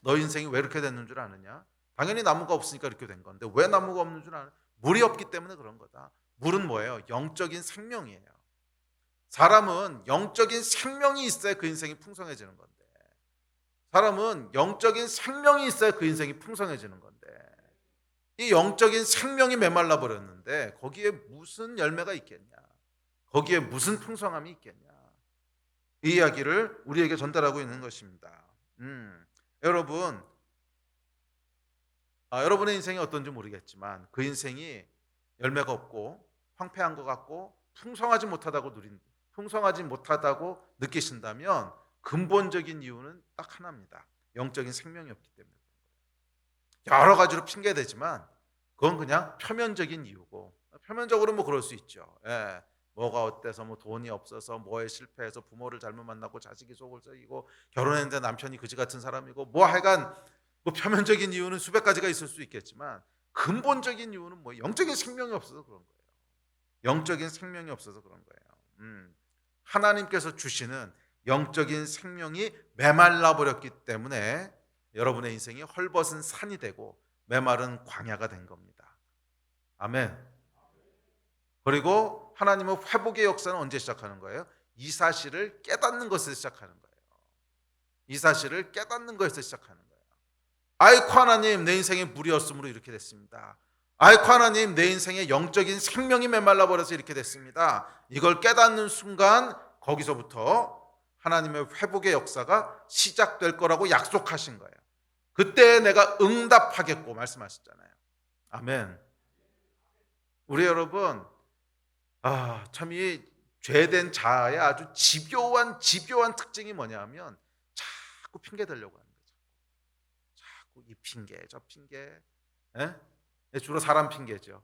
너희 인생이 왜 이렇게 됐는 줄 아느냐? 당연히 나무가 없으니까 이렇게 된 건데 왜 나무가 없는 줄 아느냐? 물이 없기 때문에 그런 거다. 물은 뭐예요? 영적인 생명이에요. 사람은 영적인 생명이 있어야 그 인생이 풍성해지는 건데, 사람은 영적인 생명이 있어야 그 인생이 풍성해지는 건데, 이 영적인 생명이 메말라 버렸는데 거기에 무슨 열매가 있겠냐? 거기에 무슨 풍성함이 있겠냐? 이 이야기를 우리에게 전달하고 있는 것입니다. 여러분, 여러분의 인생이 어떤지 모르겠지만 그 인생이 열매가 없고 황폐한 것 같고 풍성하지 못하다고 느끼신다면 근본적인 이유는 딱 하나입니다. 영적인 생명이 없기 때문에. 여러 가지로 핑계대지만 그건 그냥 표면적인 이유고, 표면적으로 뭐 그럴 수 있죠. 뭐가 어때서, 뭐 돈이 없어서, 뭐에 실패해서, 부모를 잘못 만나고, 자식이 속을 썩이고, 결혼했는데 남편이 그지 같은 사람이고, 뭐 하여간 뭐 표면적인 이유는 수백 가지가 있을 수 있겠지만 근본적인 이유는 뭐 영적인 생명이 없어서 그런 거예요. 영적인 생명이 없어서 그런 거예요. 하나님께서 주시는 영적인 생명이 메말라 버렸기 때문에 여러분의 인생이 헐벗은 산이 되고 메마른 광야가 된 겁니다. 아멘. 그리고 하나님은 회복의 역사는 언제 시작하는 거예요? 이 사실을 깨닫는 것에서 시작하는 거예요. 이 사실을 깨닫는 것에서 시작하는 거예요. 아이고 하나님, 내 인생에 물이 없음으로 이렇게 됐습니다. 아이고 하나님, 내 인생에 영적인 생명이 메말라 버려서 이렇게 됐습니다. 이걸 깨닫는 순간 거기서부터 하나님의 회복의 역사가 시작될 거라고 약속하신 거예요. 그때 내가 응답하겠고 말씀하셨잖아요. 아멘. 우리 여러분, 참 이 죄된 자아의 아주 집요한 특징이 뭐냐면 자꾸 핑계 대려고 하는 거죠. 자꾸 이 핑계 저 핑계, 주로 사람 핑계죠.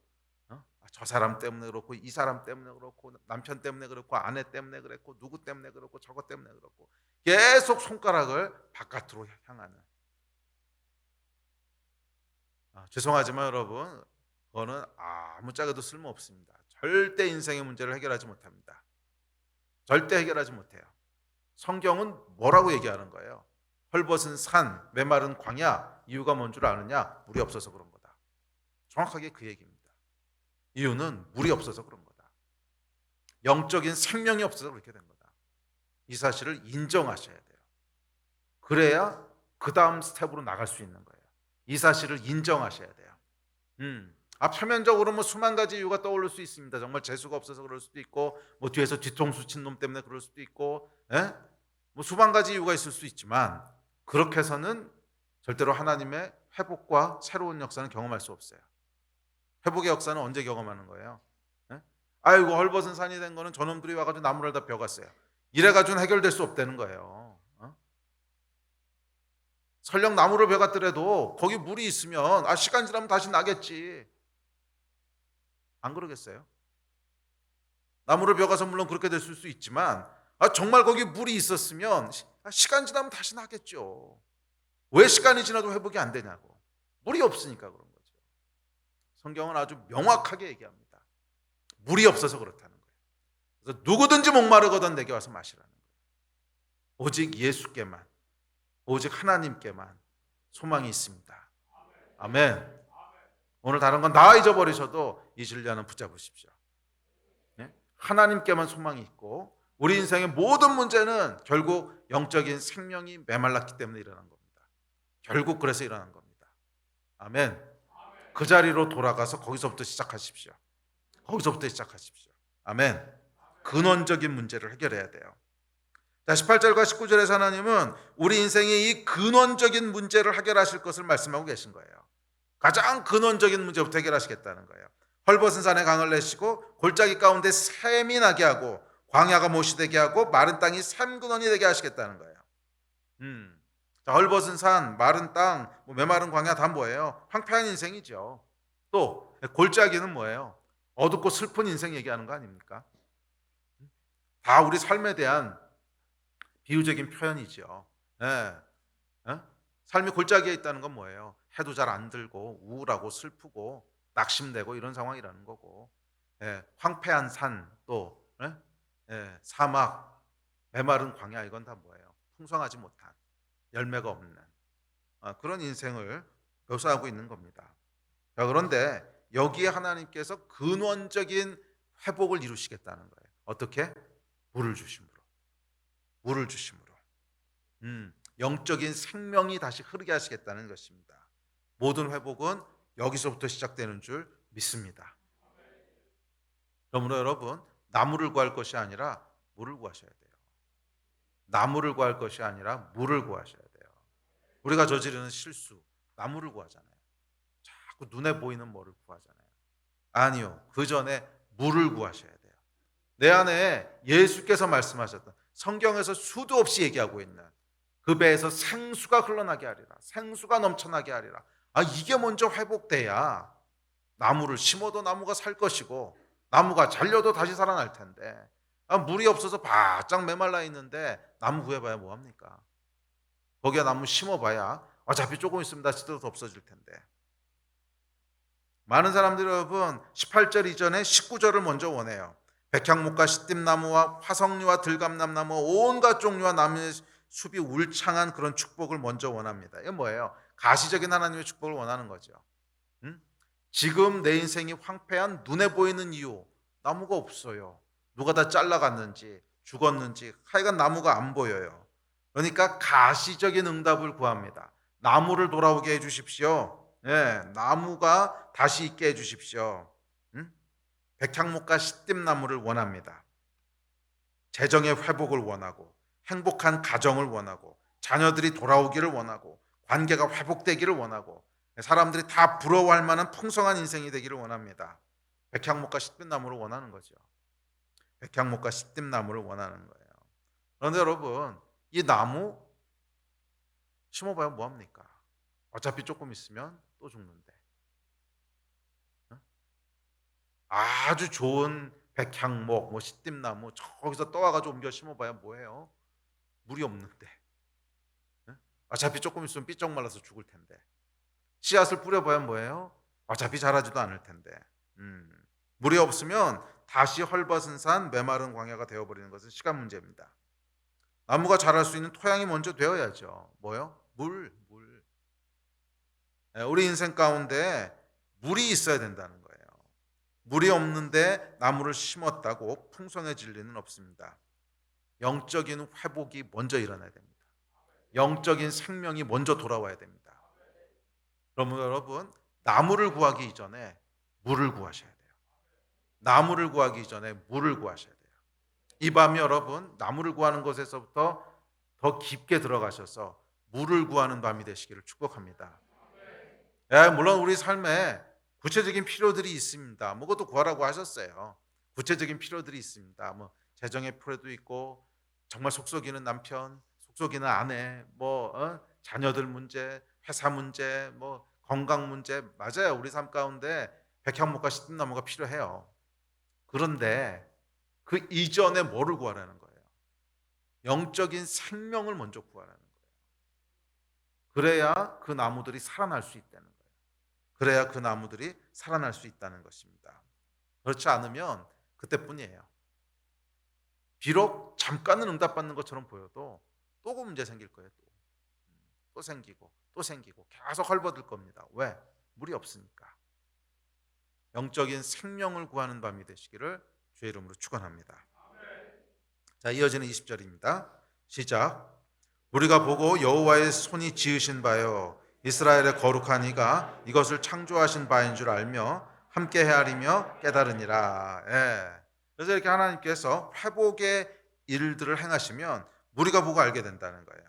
저 사람 때문에 그렇고, 이 사람 때문에 그렇고, 남편 때문에 그렇고, 아내 때문에 그렇고, 누구 때문에 그렇고, 저것 때문에 그렇고, 계속 손가락을 바깥으로 향하는. 죄송하지만 여러분, 그거는 아무짝에도 쓸모없습니다. 절대 인생의 문제를 해결하지 못합니다. 절대 해결하지 못해요. 성경은 뭐라고 얘기하는 거예요? 헐벗은 산, 메마른 광야, 이유가 뭔 줄 아느냐? 물이 없어서 그런 거다. 정확하게 그 얘기입니다. 이유는 물이 없어서 그런 거다. 영적인 생명이 없어서 그렇게 된 거다. 이 사실을 인정하셔야 돼요. 그래야 그 다음 스텝으로 나갈 수 있는 거예요. 이 사실을 인정하셔야 돼요. 표면적으로 뭐 수만 가지 이유가 떠오를 수 있습니다. 정말 재수가 없어서 그럴 수도 있고, 뭐 뒤에서 뒤통수 친 놈 때문에 그럴 수도 있고, 뭐 수만 가지 이유가 있을 수 있지만 그렇게 해서는 절대로 하나님의 회복과 새로운 역사는 경험할 수 없어요. 회복의 역사는 언제 경험하는 거예요? 아이고 헐벗은 산이 된 거는 저놈들이 와가지고 나무를 다 벼갔어요. 이래가지고는 해결될 수 없다는 거예요. 설령 나무를 벼갔더라도 거기 물이 있으면 시간 지나면 다시 나겠지. 안 그러겠어요? 나무를 벼가서 물론 그렇게 됐을 수 있지만 정말 거기 물이 있었으면 시간 지나면 다시 나겠죠. 왜 시간이 지나도 회복이 안 되냐고. 물이 없으니까 그런 거죠. 성경은 아주 명확하게 얘기합니다. 물이 없어서 그렇다는 거예요. 그래서 누구든지 목마르거든 내게 와서 마시라는 거예요. 오직 예수께만, 오직 하나님께만 소망이 있습니다. 아멘. 오늘 다른 건 다 잊어버리셔도 이 진리는 붙잡으십시오. 하나님께만 소망이 있고, 우리 인생의 모든 문제는 결국 영적인 생명이 메말랐기 때문에 일어난 겁니다. 결국 그래서 일어난 겁니다. 아멘. 그 자리로 돌아가서 거기서부터 시작하십시오. 거기서부터 시작하십시오. 아멘. 근원적인 문제를 해결해야 돼요. 자, 18절과 19절에서 하나님은 우리 인생의 이 근원적인 문제를 해결하실 것을 말씀하고 계신 거예요. 가장 근원적인 문제부터 해결하시겠다는 거예요. 헐벗은 산에 강을 내시고 골짜기 가운데 샘이 나게 하고 광야가 못이 되게 하고 마른 땅이 샘근원이 되게 하시겠다는 거예요. 자, 헐벗은 산, 마른 땅, 메마른 광야 다 뭐예요? 황폐한 인생이죠. 또 골짜기는 뭐예요? 어둡고 슬픈 인생 얘기하는 거 아닙니까? 다 우리 삶에 대한 비유적인 표현이죠. 예. 어? 삶이 골짜기에 있다는 건 뭐예요? 해도 잘 안 들고 우울하고 슬프고 낙심되고 이런 상황이라는 거고, 예. 황폐한 산 또 예? 예. 사막, 메마른 광야, 이건 다 뭐예요? 풍성하지 못한, 열매가 없는 그런 인생을 묘사하고 있는 겁니다. 자, 그런데 여기에 하나님께서 근원적인 회복을 이루시겠다는 거예요. 어떻게? 물을 주심으로. 물을 주심으로. 영적인 생명이 다시 흐르게 하시겠다는 것입니다. 모든 회복은 여기서부터 시작되는 줄 믿습니다. 그러므로 여러분, 나무를 구할 것이 아니라 물을 구하셔야 돼요. 나무를 구할 것이 아니라 물을 구하셔야 돼요. 우리가 저지르는 실수, 나무를 구하잖아요. 자꾸 눈에 보이는 뭐를 구하잖아요. 아니요, 그 전에 물을 구하셔야 돼요. 내 안에 예수께서 말씀하셨던, 성경에서 수도 없이 얘기하고 있는 그 배에서 생수가 흘러나게 하리라, 생수가 넘쳐나게 하리라. 이게 먼저 회복돼야 나무를 심어도 나무가 살 것이고 나무가 잘려도 다시 살아날 텐데, 물이 없어서 바짝 메말라 있는데 나무 구해봐야 뭐합니까? 거기에 나무 심어봐야 어차피 조금 있으면 다시 또 없어질 텐데. 많은 사람들이 여러분 18절 이전에 19절을 먼저 원해요. 백향목과 시띠나무와 화석류와 들감남나무 온갖 종류와 나무의 숲이 울창한 그런 축복을 먼저 원합니다. 이게 뭐예요? 가시적인 하나님의 축복을 원하는 거죠. 응? 지금 내 인생이 황폐한, 눈에 보이는 이유, 나무가 없어요. 누가 다 잘라갔는지 죽었는지 하여간 나무가 안 보여요. 그러니까 가시적인 응답을 구합니다. 나무를 돌아오게 해주십시오. 예, 나무가 다시 있게 해주십시오. 응? 백향목과 시띠나무를 원합니다. 재정의 회복을 원하고, 행복한 가정을 원하고, 자녀들이 돌아오기를 원하고, 관계가 회복되기를 원하고, 사람들이 다 부러워할 만한 풍성한 인생이 되기를 원합니다. 백향목과 시띠나무를 원하는 거죠. 백향목과 시띠나무를 원하는 거예요. 그런데 여러분, 이 나무 심어봐야 뭐합니까? 어차피 조금 있으면 또 죽는데. 아주 좋은 백향목, 뭐 시띠나무 저기서 떠와가지고 옮겨 심어봐야 뭐해요? 물이 없는데. 어차피 조금 있으면 삐쩍 말라서 죽을 텐데. 씨앗을 뿌려봐야 뭐예요? 어차피 자라지도 않을 텐데. 물이 없으면 다시 헐벗은 산, 메마른 광야가 되어버리는 것은 시간 문제입니다. 나무가 자랄 수 있는 토양이 먼저 되어야죠. 뭐요? 물. 우리 인생 가운데 물이 있어야 된다는 거예요. 물이 없는데 나무를 심었다고 풍성해질 리는 없습니다. 영적인 회복이 먼저 일어나야 됩니다. 영적인 생명이 먼저 돌아와야 됩니다. 그러면 여러분, 나무를 구하기 이전에 물을 구하셔야 돼요. 나무를 구하기 전에 물을 구하셔야 돼요. 이 밤이 여러분, 나무를 구하는 것에서부터 더 깊게 들어가셔서 물을 구하는 밤이 되시기를 축복합니다. 물론 우리 삶에 구체적인 필요들이 있습니다. 그것도 구하라고 하셨어요. 구체적인 필요들이 있습니다. 재정의 필요도 있고, 정말 속썩이는 남편, 속썩이는 아내, 자녀들 문제, 회사 문제, 건강 문제, 맞아요. 우리 삶 가운데 백향목과 시든나무가 필요해요. 그런데 그 이전에 뭐를 구하라는 거예요? 영적인 생명을 먼저 구하라는 거예요. 그래야 그 나무들이 살아날 수 있다는 거예요. 그래야 그 나무들이 살아날 수 있다는 것입니다. 그렇지 않으면 그때뿐이에요. 비록 잠깐은 응답받는 것처럼 보여도 또 그 문제 생길 거예요. 또 생기고 또 생기고 계속 헐벗을 겁니다. 왜? 물이 없으니까. 영적인 생명을 구하는 밤이 되시기를 주의 이름으로 축원합니다. 자, 이어지는 20절입니다. 시작. 우리가 보고 여호와의 손이 지으신 바요 이스라엘의 거룩한 이가 이것을 창조하신 바인 줄 알며 함께 헤아리며 깨달으니라. 예. 그래서 이렇게 하나님께서 회복의 일들을 행하시면 우리가 보고 알게 된다는 거예요.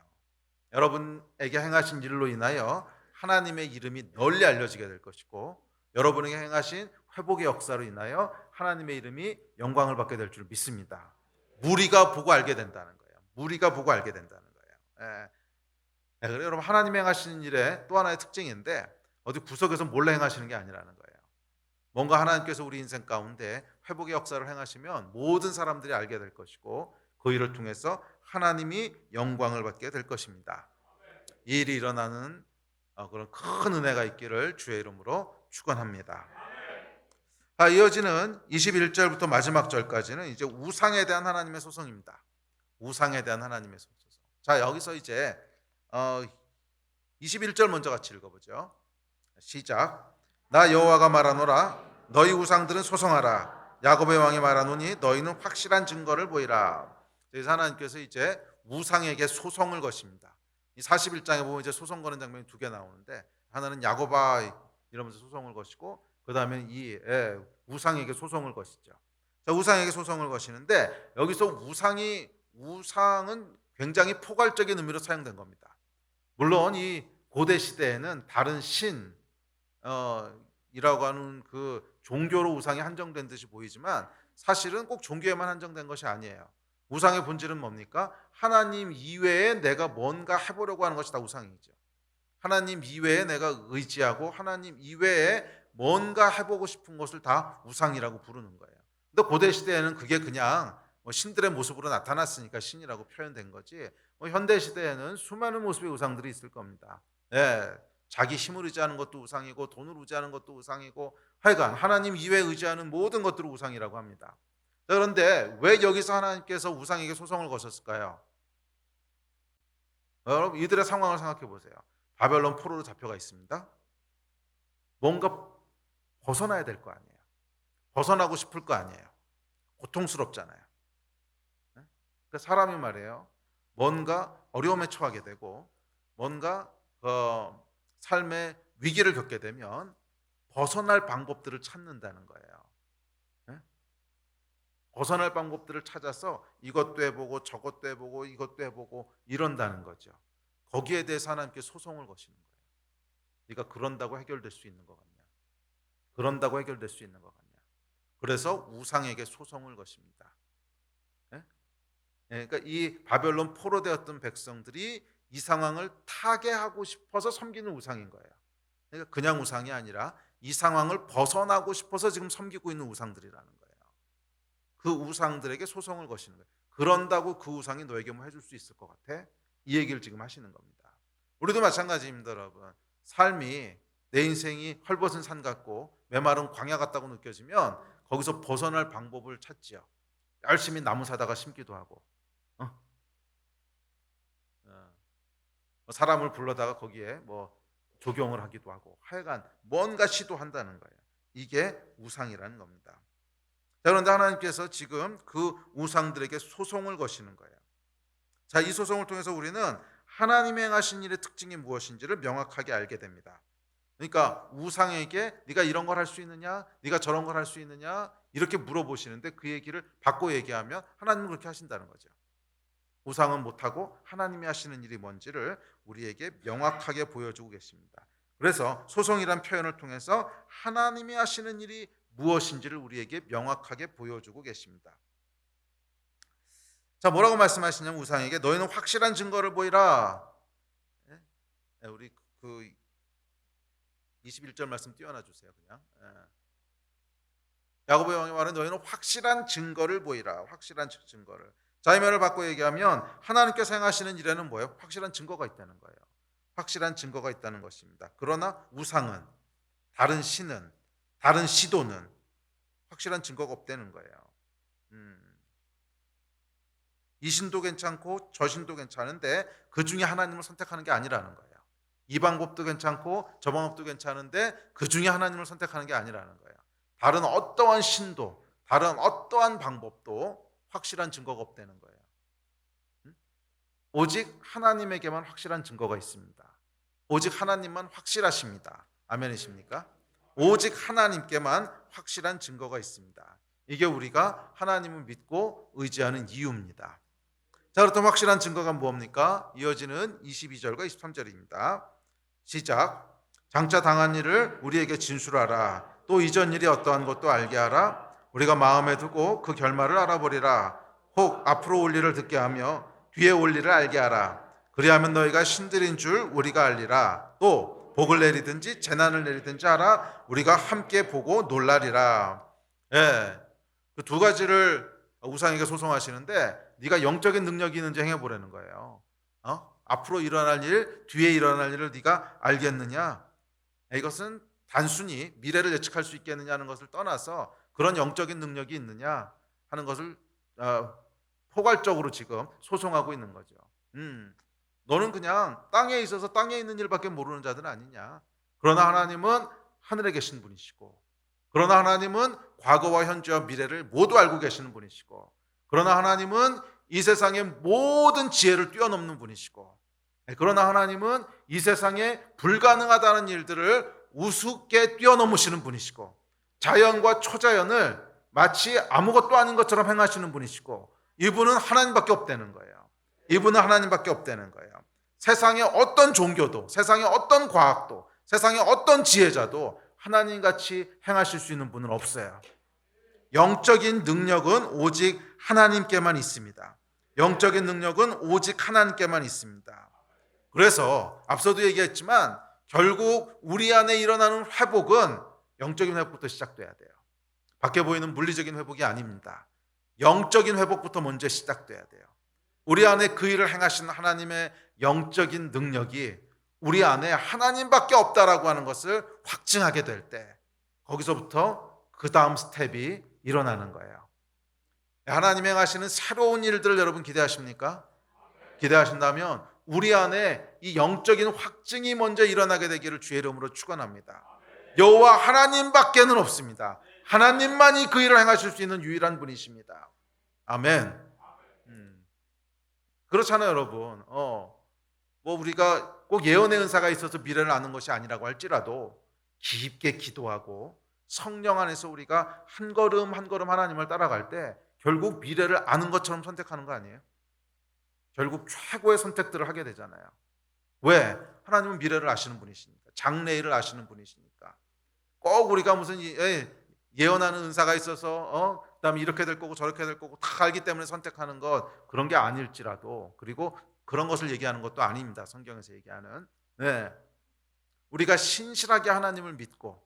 여러분에게 행하신 일로 인하여 하나님의 이름이 널리 알려지게 될 것이고, 여러분에게 행하신 회복의 역사로 인하여 하나님의 이름이 영광을 받게 될 줄 믿습니다. 무리가 보고 알게 된다는 거예요. 무리가 보고 알게 된다는 거예요. 그래서 여러분, 하나님 행하시는 일의 또 하나의 특징인데 어디 구석에서 몰래 행하시는 게 아니라는 거예요. 뭔가 하나님께서 우리 인생 가운데 회복의 역사를 행하시면 모든 사람들이 알게 될 것이고 그 일을 통해서 하나님이 영광을 받게 될 것입니다. 이 일이 일어나는 그런 큰 은혜가 있기를 주의 이름으로 축원합니다. 이어지는 21절부터 마지막 절까지는 이제 우상에 대한 하나님의 소송입니다. 우상에 대한 하나님의 소송. 자, 여기서 이제 21절 먼저 같이 읽어보죠. 시작. 나 여호와가 말하노라 너희 우상들은 소송하라. 야곱의 왕이 말하노니 너희는 확실한 증거를 보이라. 그래서 하나님께서 이제 우상에게 소송을 거십니다. 이 41장에 보면 이제 소송 거는 장면이 두 개 나오는데 하나는 야곱아 이러면서 소송을 거시고 그 다음에 이 우상에게 소송을 거시죠. 자, 우상에게 소송을 거시는데 여기서 우상은 굉장히 포괄적인 의미로 사용된 겁니다. 물론 이 고대 시대에는 다른 신 이라고 하는 그 종교로 우상이 한정된 듯이 보이지만 사실은 꼭 종교에만 한정된 것이 아니에요. 우상의 본질은 뭡니까? 하나님 이외에 내가 뭔가 해보려고 하는 것이 다 우상이죠. 하나님 이외에 내가 의지하고 하나님 이외에 뭔가 해보고 싶은 것을 다 우상이라고 부르는 거예요. 근데 고대 시대에는 그게 그냥 신들의 모습으로 나타났으니까 신이라고 표현된 거지. 현대 시대에는 수많은 모습의 우상들이 있을 겁니다. 자기 힘을 의지하는 것도 우상이고 돈을 의지하는 것도 우상이고 하여간 하나님 이외에 의지하는 모든 것들을 우상이라고 합니다. 그런데 왜 여기서 하나님께서 우상에게 소송을 거셨을까요? 여러분 이들의 상황을 생각해 보세요. 바벨론 포로로 잡혀가 있습니다. 뭔가 벗어나야 될 거 아니에요. 벗어나고 싶을 거 아니에요. 고통스럽잖아요. 그러니까 사람이 말이에요. 뭔가 어려움에 처하게 되고 뭔가 삶의 위기를 겪게 되면 벗어날 방법들을 찾는다는 거예요. 벗어날 방법들을 찾아서 이것도 해보고 저것도 해보고 이것도 해보고 이런다는 거죠. 거기에 대해서 하나님께 소송을 거시는 거예요. 네가 그런다고 해결될 수 있는 것 같냐? 그런다고 해결될 수 있는 것 같냐? 그래서 우상에게 소송을 거십니다. 그러니까 이 바벨론 포로되었던 백성들이 이 상황을 타개하고 싶어서 섬기는 우상인 거예요. 그러니까 그냥 우상이 아니라 이 상황을 벗어나고 싶어서 지금 섬기고 있는 우상들이라는 거예요. 그 우상들에게 소송을 거시는 거예요. 그런다고 그 우상이 너에게 뭐 해줄 수 있을 것 같아? 이 얘기를 지금 하시는 겁니다. 우리도 마찬가지입니다, 여러분. 삶이 내 인생이 헐벗은 산 같고 메마른 광야 같다고 느껴지면 거기서 벗어날 방법을 찾지요. 열심히 나무 사다가 심기도 하고 사람을 불러다가 거기에 뭐 조경을 하기도 하고 하여간 뭔가 시도한다는 거예요. 이게 우상이라는 겁니다. 자, 그런데 하나님께서 지금 그 우상들에게 소송을 거시는 거예요. 자, 이 소송을 통해서 우리는 하나님이 행하신 일의 특징이 무엇인지를 명확하게 알게 됩니다. 그러니까 우상에게 네가 이런 걸 할 수 있느냐, 네가 저런 걸 할 수 있느냐 이렇게 물어보시는데 그 얘기를 바꿔 얘기하면 하나님은 그렇게 하신다는 거죠. 우상은 못하고 하나님이 하시는 일이 뭔지를 우리에게 명확하게 보여주고 계십니다. 그래서 소송이란 표현을 통해서 하나님이 하시는 일이 무엇인지를 우리에게 명확하게 보여주고 계십니다. 자, 뭐라고 말씀하시냐면 우상에게 너희는 확실한 증거를 보이라. 우리 그 21절 말씀 띄워놔 주세요. 그냥 야곱의 왕이 말은 너희는 확실한 증거를 보이라. 확실한 증거를. 자, 이 말을 바꿔 얘기하면 하나님께서 행하시는 일에는 뭐예요? 확실한 증거가 있다는 거예요. 확실한 증거가 있다는 것입니다. 그러나 우상은, 다른 신은, 다른 시도는 확실한 증거가 없다는 거예요. 이 신도 괜찮고 저 신도 괜찮은데 그 중에 하나님을 선택하는 게 아니라는 거예요. 이 방법도 괜찮고 저 방법도 괜찮은데 그 중에 하나님을 선택하는 게 아니라는 거예요. 다른 어떠한 신도, 다른 어떠한 방법도 확실한 증거가 없다는 거예요. 오직 하나님에게만 확실한 증거가 있습니다. 오직 하나님만 확실하십니다. 아멘이십니까? 오직 하나님께만 확실한 증거가 있습니다. 이게 우리가 하나님을 믿고 의지하는 이유입니다. 자, 그렇다면 확실한 증거가 뭡니까? 이어지는 22절과 23절입니다. 시작. 장차 당한 일을 우리에게 진술하라. 또 이전 일이 어떠한 것도 알게 하라. 우리가 마음에 두고 그 결말을 알아보리라. 혹 앞으로 올 일을 듣게 하며 뒤에 올 일을 알게 하라. 그리하면 너희가 신들인 줄 우리가 알리라. 또 복을 내리든지 재난을 내리든지 하라. 우리가 함께 보고 놀라리라. 예, 그 두 가지를 우상에게 소송하시는데 네가 영적인 능력이 있는지 행해보라는 거예요. 앞으로 일어날 일, 뒤에 일어날 일을 네가 알겠느냐? 이것은 단순히 미래를 예측할 수 있겠느냐는 것을 떠나서 그런 영적인 능력이 있느냐 하는 것을 포괄적으로 지금 소송하고 있는 거죠. 너는 그냥 땅에 있어서 땅에 있는 일밖에 모르는 자들 아니냐. 그러나 하나님은 하늘에 계신 분이시고, 그러나 하나님은 과거와 현재와 미래를 모두 알고 계시는 분이시고, 그러나 하나님은 이 세상의 모든 지혜를 뛰어넘는 분이시고, 그러나 하나님은 이 세상에 불가능하다는 일들을 우습게 뛰어넘으시는 분이시고, 자연과 초자연을 마치 아무것도 아닌 것처럼 행하시는 분이시고, 이분은 하나님밖에 없다는 거예요. 이분은 하나님밖에 없다는 거예요. 세상의 어떤 종교도, 세상의 어떤 과학도, 세상의 어떤 지혜자도 하나님같이 행하실 수 있는 분은 없어요. 영적인 능력은 오직 하나님께만 있습니다. 영적인 능력은 오직 하나님께만 있습니다. 그래서 앞서도 얘기했지만 결국 우리 안에 일어나는 회복은 영적인 회복부터 시작돼야 돼요. 밖에 보이는 물리적인 회복이 아닙니다. 영적인 회복부터 먼저 시작돼야 돼요. 우리 안에 그 일을 행하시는 하나님의 영적인 능력이 우리 안에 하나님밖에 없다라고 하는 것을 확증하게 될 때 거기서부터 그 다음 스텝이 일어나는 거예요. 하나님 행하시는 새로운 일들을 여러분 기대하십니까? 기대하신다면 우리 안에 이 영적인 확증이 먼저 일어나게 되기를 주의 이름으로 축원합니다. 여호와 하나님밖에는 없습니다. 하나님만이 그 일을 행하실 수 있는 유일한 분이십니다. 아멘. 그렇잖아요, 여러분. 우리가 꼭 예언의 은사가 있어서 미래를 아는 것이 아니라고 할지라도 깊게 기도하고 성령 안에서 우리가 한 걸음 한 걸음 하나님을 따라갈 때 결국 미래를 아는 것처럼 선택하는 거 아니에요? 결국 최고의 선택들을 하게 되잖아요. 왜? 하나님은 미래를 아시는 분이시니까. 장래일을 아시는 분이시니까. 꼭 우리가 무슨 예언하는 은사가 있어서 그다음에 이렇게 될 거고 저렇게 될 거고 다 알기 때문에 선택하는 것, 그런 게 아닐지라도, 그리고 그런 것을 얘기하는 것도 아닙니다. 성경에서 얘기하는. 우리가 신실하게 하나님을 믿고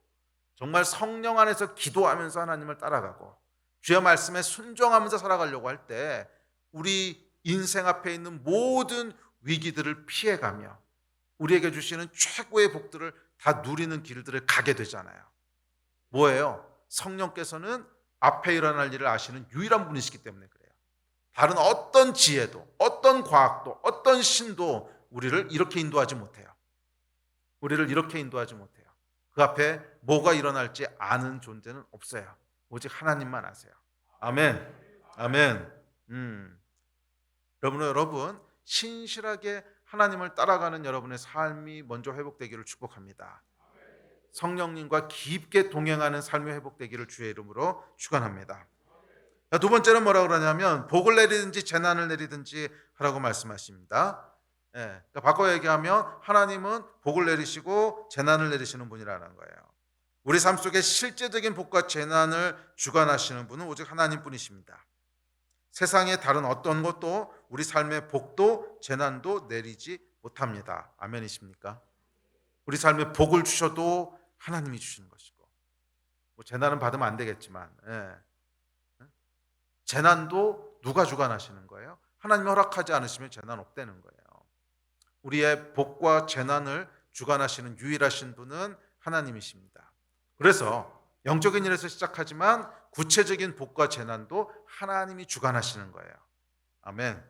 정말 성령 안에서 기도하면서 하나님을 따라가고 주의 말씀에 순종하면서 살아가려고 할 때 우리 인생 앞에 있는 모든 위기들을 피해가며 우리에게 주시는 최고의 복들을 다 누리는 길들을 가게 되잖아요. 뭐예요? 성령께서는 앞에 일어날 일을 아시는 유일한 분이시기 때문에 그래요. 다른 어떤 지혜도, 어떤 과학도, 어떤 신도 우리를 이렇게 인도하지 못해요. 우리를 이렇게 인도하지 못해요. 그 앞에 뭐가 일어날지 아는 존재는 없어요. 오직 하나님만 아세요. 아멘. 아멘. 여러분 신실하게 하나님을 따라가는 여러분의 삶이 먼저 회복되기를 축복합니다. 성령님과 깊게 동행하는 삶이 회복되기를 주의 이름으로 축원합니다. 두 번째는 뭐라고 그러냐면 복을 내리든지 재난을 내리든지 하라고 말씀하십니다. 그러니까 바꿔 얘기하면 하나님은 복을 내리시고 재난을 내리시는 분이라는 거예요. 우리 삶 속에 실제적인 복과 재난을 주관하시는 분은 오직 하나님뿐이십니다. 세상의 다른 어떤 것도 우리 삶의 복도 재난도 내리지 못합니다. 아멘이십니까? 우리 삶에 복을 주셔도 하나님이 주시는 것이고, 재난은 받으면 안 되겠지만 재난도 누가 주관하시는 거예요? 하나님이 허락하지 않으시면 재난 없다는 거예요. 우리의 복과 재난을 주관하시는 유일하신 분은 하나님이십니다. 그래서 영적인 일에서 시작하지만 구체적인 복과 재난도 하나님이 주관하시는 거예요. 아멘.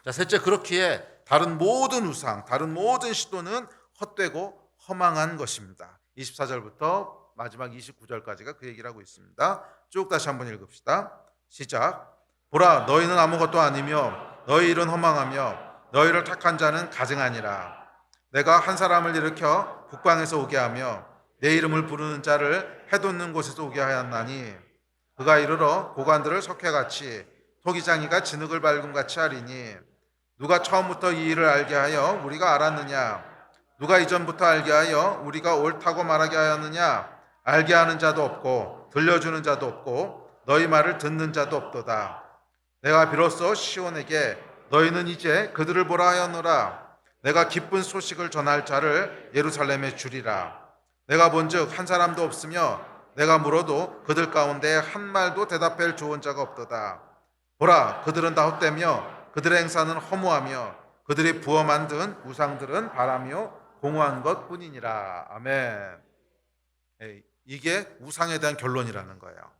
자, 셋째, 그렇기에 다른 모든 우상, 다른 모든 시도는 헛되고 허망한 것입니다. 24절부터 마지막 29절까지가 그 얘기를 하고 있습니다. 쭉 다시 한번 읽읍시다. 시작. 보라, 너희는 아무것도 아니며 너희 일은 허망하며 너희를 택한 자는 가증하니라. 내가 한 사람을 일으켜 북방에서 오게 하며 내 이름을 부르는 자를 해돋는 곳에서 오게 하였나니 그가 이르러 고관들을 석회같이 토기장이가 진흙을 밟음같이 하리니 누가 처음부터 이 일을 알게 하여 우리가 알았느냐? 누가 이전부터 알게 하여 우리가 옳다고 말하게 하였느냐? 알게 하는 자도 없고 들려주는 자도 없고 너희 말을 듣는 자도 없도다. 내가 비로소 시온에게 너희는 이제 그들을 보라 하였노라. 내가 기쁜 소식을 전할 자를 예루살렘에 주리라. 내가 본즉 한 사람도 없으며 내가 물어도 그들 가운데 한 말도 대답할 좋은 자가 없도다. 보라, 그들은 다 헛되며 그들의 행사는 허무하며 그들이 부어 만든 우상들은 바라며 공허한 것뿐이니라. 아멘. 이게 우상에 대한 결론이라는 거예요.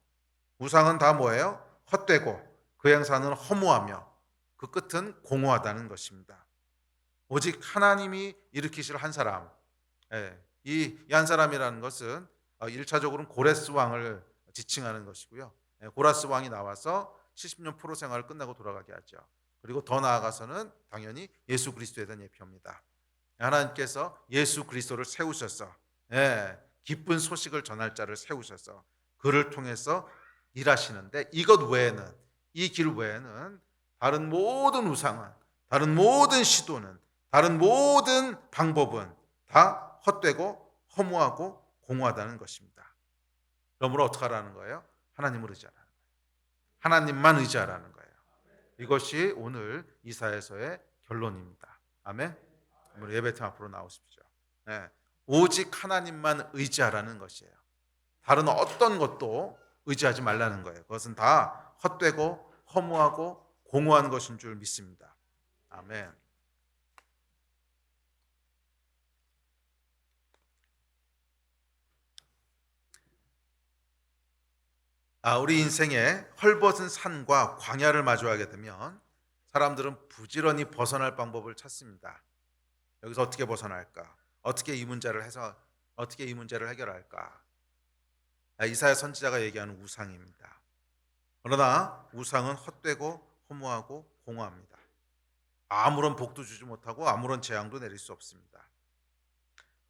우상은 다 뭐예요? 헛되고 그 행사는 허무하며 그 끝은 공허하다는 것입니다. 오직 하나님이 일으키실 한 사람, 이 한 사람이라는 것은 1차적으로는 고레스 왕을 지칭하는 것이고요. 고라스 왕이 나와서 70년 포로 생활을 끝나고 돌아가게 하죠. 그리고 더 나아가서는 당연히 예수 그리스도에 대한 예표입니다. 하나님께서 예수 그리스도를 세우셔서 기쁜 소식을 전할 자를 세우셔서 그를 통해서 일하시는데, 이것 외에는, 이 길 외에는 다른 모든 우상은, 다른 모든 시도는, 다른 모든 방법은 다 헛되고 허무하고 공허하다는 것입니다. 그러므로 어떻게 하라는 거예요? 하나님을 의지하라는 거예요. 하나님만 의지하라는 거예요. 이것이 오늘 이사야서의 결론입니다. 아멘. 우리 예배팀 앞으로 나오십시오. 오직 하나님만 의지하라는 것이에요. 다른 어떤 것도 의지하지 말라는 거예요. 그것은 다 헛되고 허무하고 공허한 것인 줄 믿습니다. 아멘. 우리 인생에 헐벗은 산과 광야를 마주하게 되면 사람들은 부지런히 벗어날 방법을 찾습니다. 여기서 어떻게 벗어날까? 어떻게 이 문제를 해결할까? 이사야 선지자가 얘기하는 우상입니다. 그러나 우상은 헛되고 허무하고 공허합니다. 아무런 복도 주지 못하고 아무런 재앙도 내릴 수 없습니다.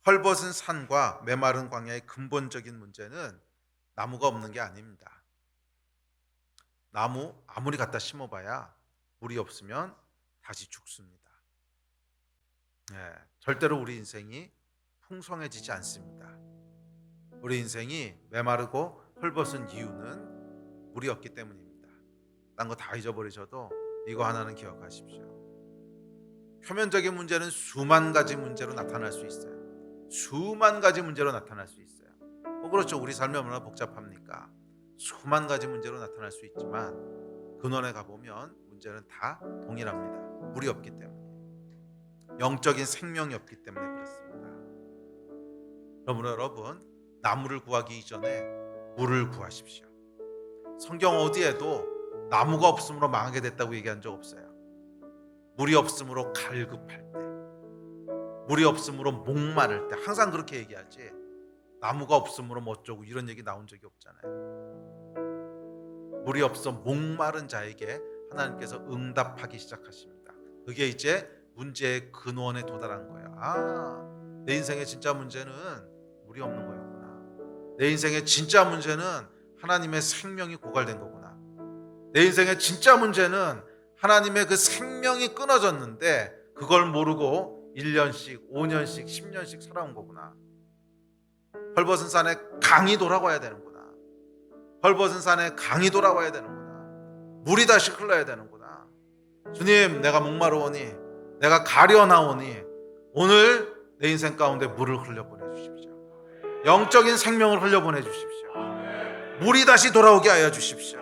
헐벗은 산과 메마른 광야의 근본적인 문제는 나무가 없는 게 아닙니다. 나무 아무리 갖다 심어봐야 물이 없으면 다시 죽습니다. 절대로 우리 인생이 풍성해지지 않습니다. 우리 인생이 메마르고 헐벗은 이유는 물이 없기 때문입니다. 딴 거 다 잊어버리셔도 이거 하나는 기억하십시오. 표면적인 문제는 수만 가지 문제로 나타날 수 있어요. 수만 가지 문제로 나타날 수 있어요. 그렇죠. 우리 삶이 얼마나 복잡합니까? 수만 가지 문제로 나타날 수 있지만 근원에 가보면 문제는 다 동일합니다. 물이 없기 때문에, 영적인 생명이 없기 때문에 그렇습니다. 그러므로 여러분, 나무를 구하기 이전에 물을 구하십시오. 성경 어디에도 나무가 없음으로 망하게 됐다고 얘기한 적 없어요. 물이 없음으로 갈급할 때, 물이 없음으로 목마를 때 항상 그렇게 얘기하지, 나무가 없음으로 뭐 어쩌고 이런 얘기 나온 적이 없잖아요. 물이 없어 목마른 자에게 하나님께서 응답하기 시작하십니다. 그게 이제 문제의 근원에 도달한 거예요. 내 인생의 진짜 문제는 물이 없는 거였구나. 내 인생의 진짜 문제는 하나님의 생명이 고갈된 거구나. 내 인생의 진짜 문제는 하나님의 그 생명이 끊어졌는데 그걸 모르고 1년씩, 5년씩, 10년씩 살아온 거구나. 헐벗은 산에 강이 돌아와야 되는구나. 헐벗은 산에 강이 돌아와야 되는구나. 물이 다시 흘러야 되는구나. 주님, 내가 목마르오니, 내가 가려나오니 오늘 내 인생 가운데 물을 흘려보내 주십시오. 영적인 생명을 흘려보내 주십시오. 물이 다시 돌아오게 하여 주십시오.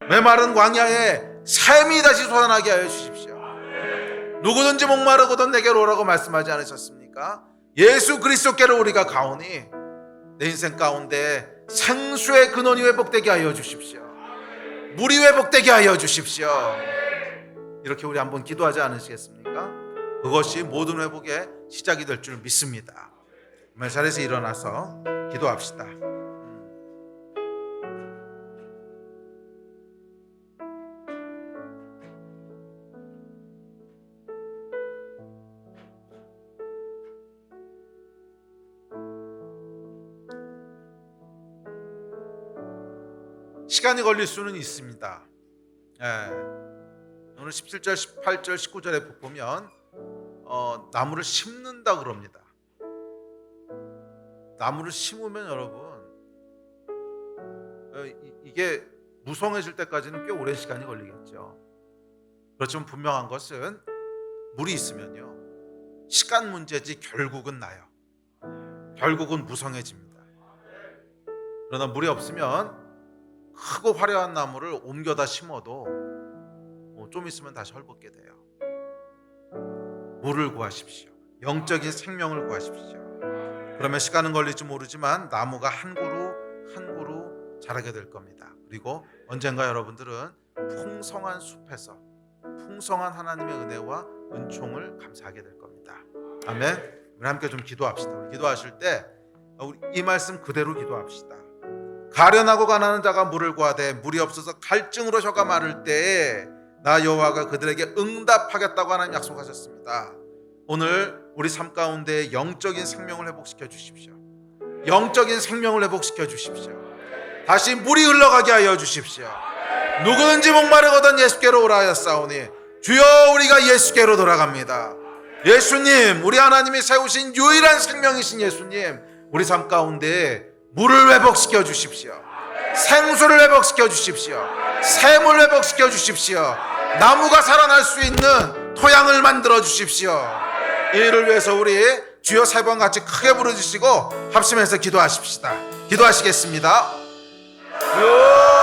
메마른 광야에 샘이 다시 솟아나게 하여 주십시오. 누구든지 목마르거든 내게로 오라고 말씀하지 않으셨습니까? 예수 그리스도께로 우리가 가오니 내 인생 가운데 생수의 근원이 회복되게 하여 주십시오. 물이 회복되게 하여 주십시오. 이렇게 우리 한번 기도하지 않으시겠습니까? 그것이 모든 회복의 시작이 될 줄 믿습니다. 자리에서 일어나서 기도합시다. 시간이 걸릴 수는 있습니다. 오늘 17절, 18절, 19절에 보면 나무를 심는다 그럽니다. 나무를 심으면 여러분, 이게 무성해질 때까지는 꽤 오랜 시간이 걸리겠죠. 그렇지만 분명한 것은 물이 있으면요, 시간 문제지 결국은 나요. 결국은 무성해집니다. 그러나 물이 없으면 크고 화려한 나무를 옮겨다 심어도 좀 있으면 다시 헐벗게 돼요. 물을 구하십시오. 영적인 생명을 구하십시오. 그러면 시간은 걸릴지 모르지만 나무가 한 그루 한 그루 자라게 될 겁니다. 그리고 언젠가 여러분들은 풍성한 숲에서 풍성한 하나님의 은혜와 은총을 감사하게 될 겁니다. 아멘. 우리 함께 좀 기도합시다. 우리 기도하실 때 우리 이 말씀 그대로 기도합시다. 가련하고 가난한 자가 물을 구하되 물이 없어서 갈증으로 혀가 마를 때에 나 여호와가 그들에게 응답하겠다고 하나님 약속하셨습니다. 오늘 우리 삶 가운데 영적인 생명을 회복시켜 주십시오. 영적인 생명을 회복시켜 주십시오. 다시 물이 흘러가게 하여 주십시오. 누구든지 목마르거든 예수께로 오라 하였사오니 주여 우리가 예수께로 돌아갑니다. 예수님, 우리 하나님이 세우신 유일한 생명이신 예수님, 우리 삶 가운데 물을 회복시켜 주십시오. 생수를 회복시켜 주십시오. 샘을 회복시켜 주십시오. 나무가 살아날 수 있는 토양을 만들어 주십시오. 이 일을 위해서 우리 주여 3번 같이 크게 부르주시고 합심해서 기도하십시다. 기도하시겠습니다. 주여